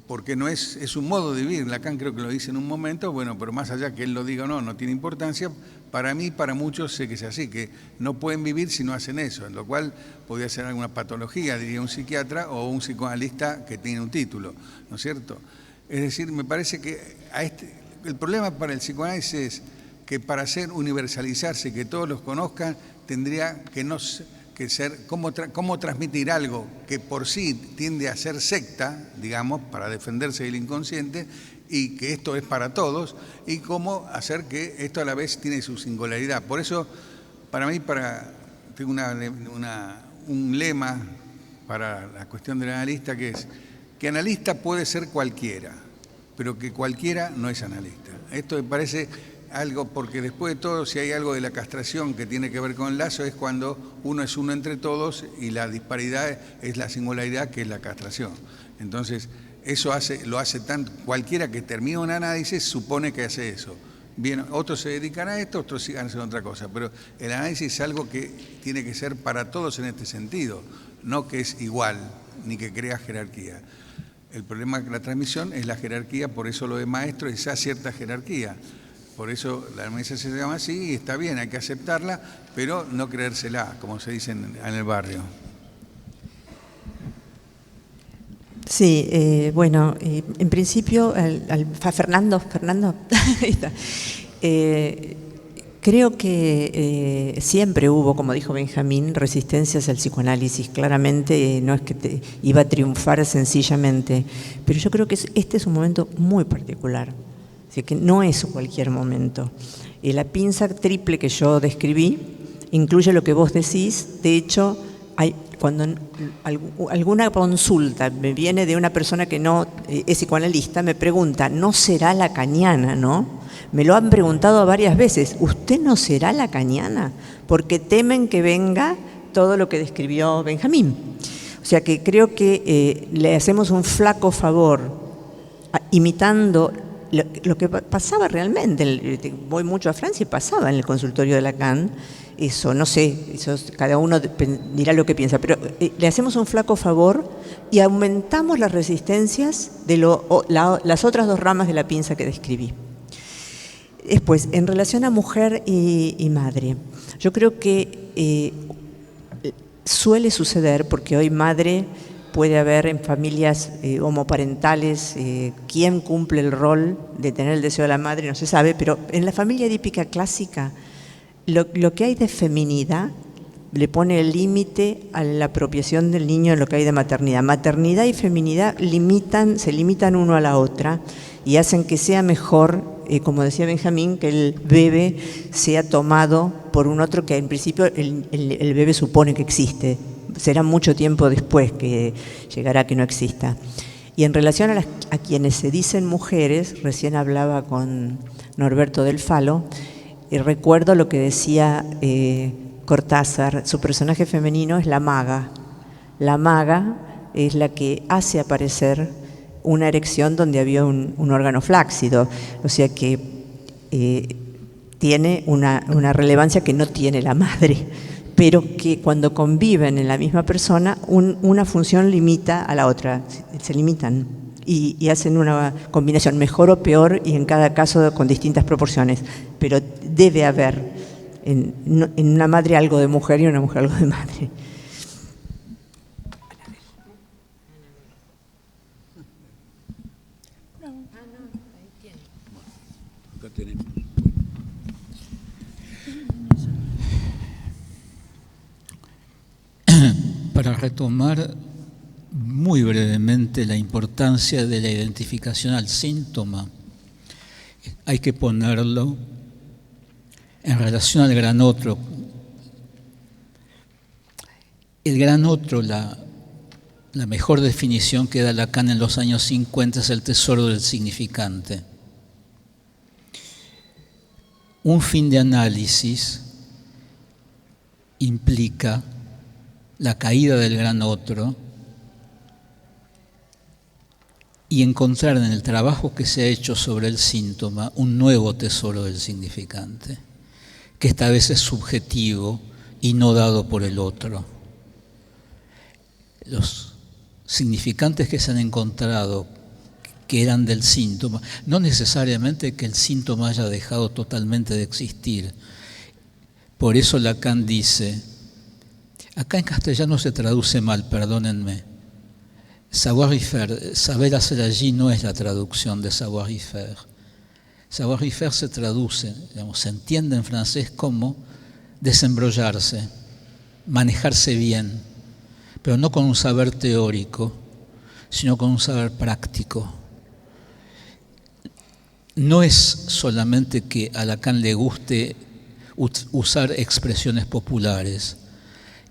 Porque no es un modo de vivir. Lacan creo que lo dice en un momento, bueno, pero más allá que él lo diga o no, no tiene importancia. Para mí, para muchos, sé que es así, que no pueden vivir si no hacen eso, en lo cual podría ser alguna patología, diría un psiquiatra o un psicoanalista que tiene un título, ¿no es cierto? Es decir, me parece que el problema para el psicoanálisis es que para universalizarse, que todos los conozcan, tendría que ser cómo transmitir algo que por sí tiende a ser secta, digamos, para defenderse del inconsciente, y que esto es para todos, y cómo hacer que esto a la vez tiene su singularidad. Por eso, para mí, tengo un lema para la cuestión del analista, que es que analista puede ser cualquiera, pero que cualquiera no es analista. Esto me parece algo, porque después de todo, si hay algo de la castración que tiene que ver con el lazo, es cuando uno es uno entre todos y la disparidad es la singularidad, que es la castración. Entonces, eso lo hace tanto, cualquiera que termina un análisis supone que hace eso. Bien, otros se dedican a esto, otros sigan haciendo otra cosa, pero el análisis es algo que tiene que ser para todos en este sentido, no que es igual, ni que crea jerarquía. El problema de la transmisión es la jerarquía, por eso lo de maestro es esa cierta jerarquía. Por eso la mesa se llama así y está bien, hay que aceptarla, pero no creérsela, como se dice en el barrio. Sí, bueno, en principio, Fernando, ahí está. Creo que siempre hubo, como dijo Benjamín, resistencias al psicoanálisis. Claramente no es que iba a triunfar sencillamente, pero yo creo que este es un momento muy particular. Así que no es cualquier momento. La pinza triple que yo describí incluye lo que vos decís. De hecho, cuando alguna consulta me viene de una persona que no es psicoanalista, me pregunta, ¿no será lacaniana, no? Me lo han preguntado varias veces, ¿usted no será lacaniana? Porque temen que venga todo lo que describió Benjamín. O sea que creo que le hacemos un flaco favor imitando lo que pasaba realmente. Voy mucho a Francia y pasaba en el consultorio de Lacan. Eso, no sé, cada uno dirá lo que piensa, pero le hacemos un flaco favor y aumentamos las resistencias de las otras dos ramas de la pinza que describí. Después, en relación a mujer y madre, yo creo que suele suceder, porque hoy madre puede haber en familias homoparentales, quién cumple el rol de tener el deseo de la madre, no se sabe, pero en la familia edípica clásica, lo que hay de feminidad le pone el límite a la apropiación del niño en lo que hay de maternidad. Maternidad y feminidad se limitan uno a la otra y hacen que sea mejor, como decía Benjamín, que el bebé sea tomado por un otro que en principio el bebé supone que existe. Será mucho tiempo después que llegará a que no exista. Y en relación a quienes se dicen mujeres, recién hablaba con Norberto del Falo, y recuerdo lo que decía Cortázar, su personaje femenino es la maga. La maga es la que hace aparecer una erección donde había un órgano flácido, o sea que tiene una relevancia que no tiene la madre, pero que cuando conviven en la misma persona, una función limita a la otra, se limitan y hacen una combinación mejor o peor y en cada caso con distintas proporciones, pero debe haber en una madre algo de mujer y en una mujer algo de madre. Acá tenemos. Para retomar muy brevemente la importancia de la identificación al síntoma, hay que ponerlo en relación al gran otro. El gran otro, la mejor definición que da Lacan en los años 50 es el tesoro del significante. Un fin de análisis implica la caída del gran otro y encontrar en el trabajo que se ha hecho sobre el síntoma un nuevo tesoro del significante, que esta vez es subjetivo y no dado por el otro. Los significantes que se han encontrado que eran del síntoma, no necesariamente que el síntoma haya dejado totalmente de existir. Por eso Lacan dice, acá en castellano se traduce mal, perdónenme, savoir-faire, saber hacer allí no es la traducción de savoir-faire. Savoir-faire se traduce, digamos, se entiende en francés como desembrollarse, manejarse bien, pero no con un saber teórico, sino con un saber práctico. No es solamente que a Lacan le guste usar expresiones populares,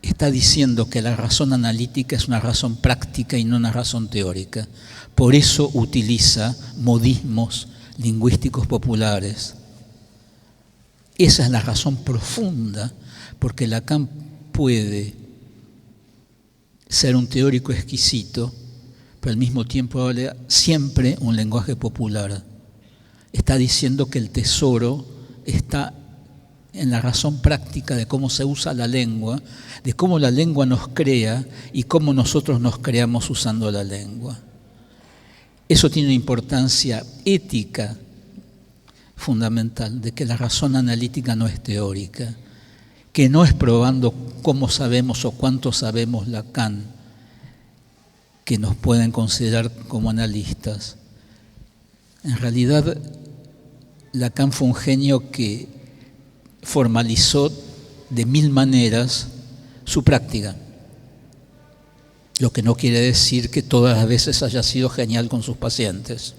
está diciendo que la razón analítica es una razón práctica y no una razón teórica. Por eso utiliza modismos lingüísticos populares. Esa es la razón profunda, porque Lacan puede ser un teórico exquisito, pero al mismo tiempo habla siempre un lenguaje popular. Está diciendo que el tesoro está en la razón práctica de cómo se usa la lengua, de cómo la lengua nos crea y cómo nosotros nos creamos usando la lengua. Eso tiene una importancia ética fundamental, de que la razón analítica no es teórica, que no es probando cómo sabemos o cuánto sabemos Lacan, que nos pueden considerar como analistas. En realidad, Lacan fue un genio que formalizó de 1000 maneras su práctica, lo que no quiere decir que todas las veces haya sido genial con sus pacientes.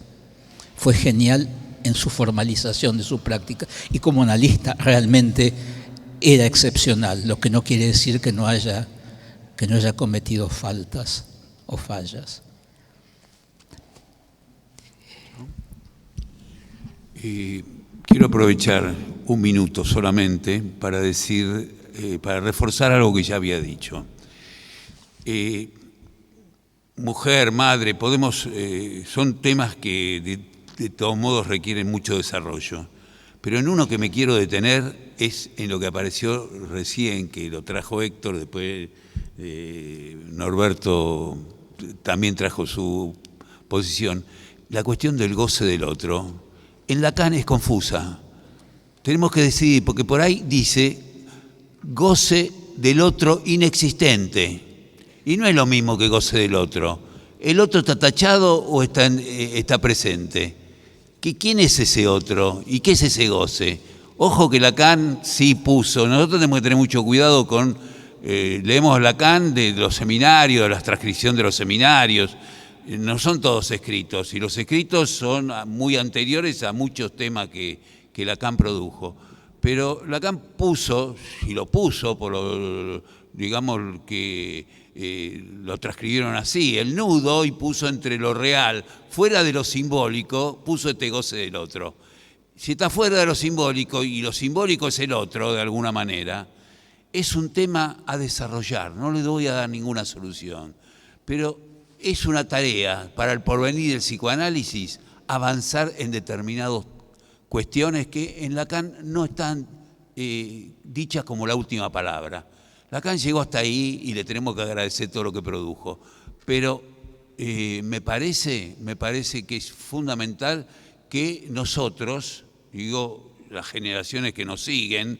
Fue genial en su formalización de su práctica y como analista realmente era excepcional, lo que no quiere decir que no haya cometido faltas o fallas. Quiero aprovechar un minuto solamente para decir, para reforzar algo que ya había dicho. Mujer, madre, son temas que de todos modos requieren mucho desarrollo, pero en uno que me quiero detener es en lo que apareció recién, que lo trajo Héctor, después Norberto también trajo su posición, la cuestión del goce del otro. En Lacan es confusa. Tenemos que decidir, porque por ahí dice goce del otro inexistente. Y no es lo mismo que goce del otro. ¿El otro está tachado o está presente? ¿Quién es ese otro? ¿Y qué es ese goce? Ojo que Lacan sí puso, nosotros tenemos que tener mucho cuidado con, leemos Lacan de los seminarios, de la transcripción de los seminarios, no son todos escritos, y los escritos son muy anteriores a muchos temas que Lacan produjo. Pero Lacan puso, y lo puso, digamos que lo transcribieron así, el nudo, y puso entre lo real, fuera de lo simbólico, puso este goce del otro. Si está fuera de lo simbólico, y lo simbólico es el otro, de alguna manera, es un tema a desarrollar, no le voy a dar ninguna solución, pero es una tarea para el porvenir del psicoanálisis avanzar en determinadas cuestiones que en Lacan no están dichas como la última palabra. Lacan llegó hasta ahí y le tenemos que agradecer todo lo que produjo, pero me parece que es fundamental que nosotros, digo, las generaciones que nos siguen,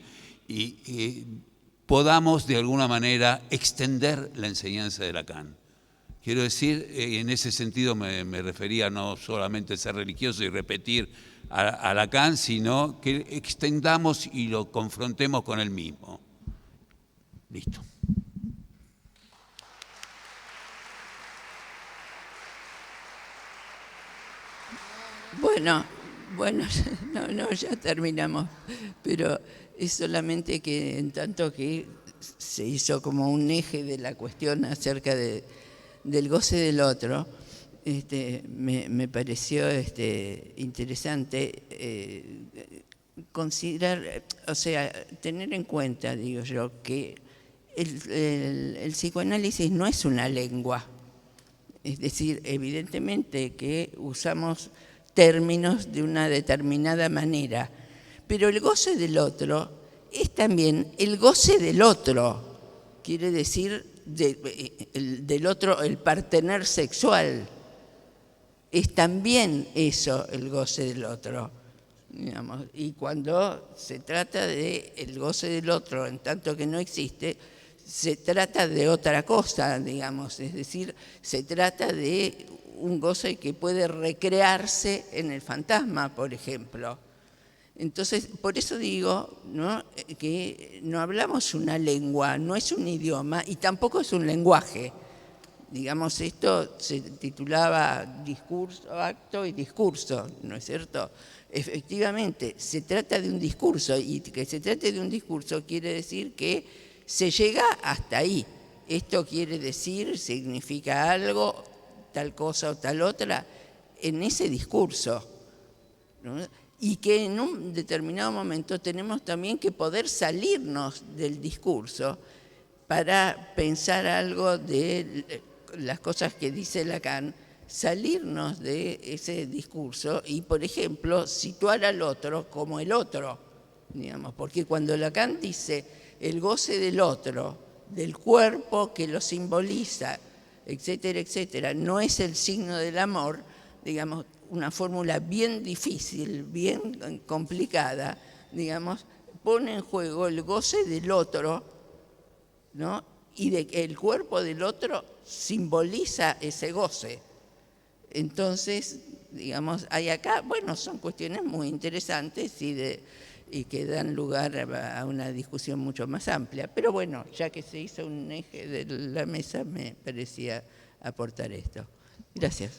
podamos de alguna manera extender la enseñanza de Lacan. Quiero decir, en ese sentido me refería no solamente a ser religioso y repetir a Lacan, sino que extendamos y lo confrontemos con él mismo. Listo. Bueno, no, ya terminamos, pero es solamente que en tanto que se hizo como un eje de la cuestión acerca del goce del otro, me pareció interesante considerar, o sea, tener en cuenta, digo yo, que el psicoanálisis no es una lengua. Es decir, evidentemente que usamos términos de una determinada manera, pero el goce del otro es también el goce del otro, quiere decir del otro, el partener sexual, es también eso el goce del otro, digamos. Y cuando se trata del goce del otro, en tanto que no existe, se trata de otra cosa, digamos, es decir, se trata de un goce que puede recrearse en el fantasma, por ejemplo. Entonces, por eso digo, ¿no?, que no hablamos una lengua, no es un idioma y tampoco es un lenguaje. Digamos, esto se titulaba discurso, acto y discurso, ¿no es cierto? Efectivamente, se trata de un discurso, y que se trate de un discurso quiere decir que se llega hasta ahí. Esto quiere decir, significa algo, tal cosa o tal otra, en ese discurso, ¿no? Y que en un determinado momento tenemos también que poder salirnos del discurso para pensar algo de las cosas que dice Lacan, salirnos de ese discurso y, por ejemplo, situar al otro como el otro, digamos, porque cuando Lacan dice el goce del otro, del cuerpo que lo simboliza, etcétera, etcétera, no es el signo del amor, digamos, una fórmula bien difícil, bien complicada, digamos, pone en juego el goce del otro, ¿no? Y de que el cuerpo del otro simboliza ese goce. Entonces, digamos, hay acá, bueno, son cuestiones muy interesantes y que dan lugar a una discusión mucho más amplia. Pero bueno, ya que se hizo un eje de la mesa, me parecía aportar esto. Gracias.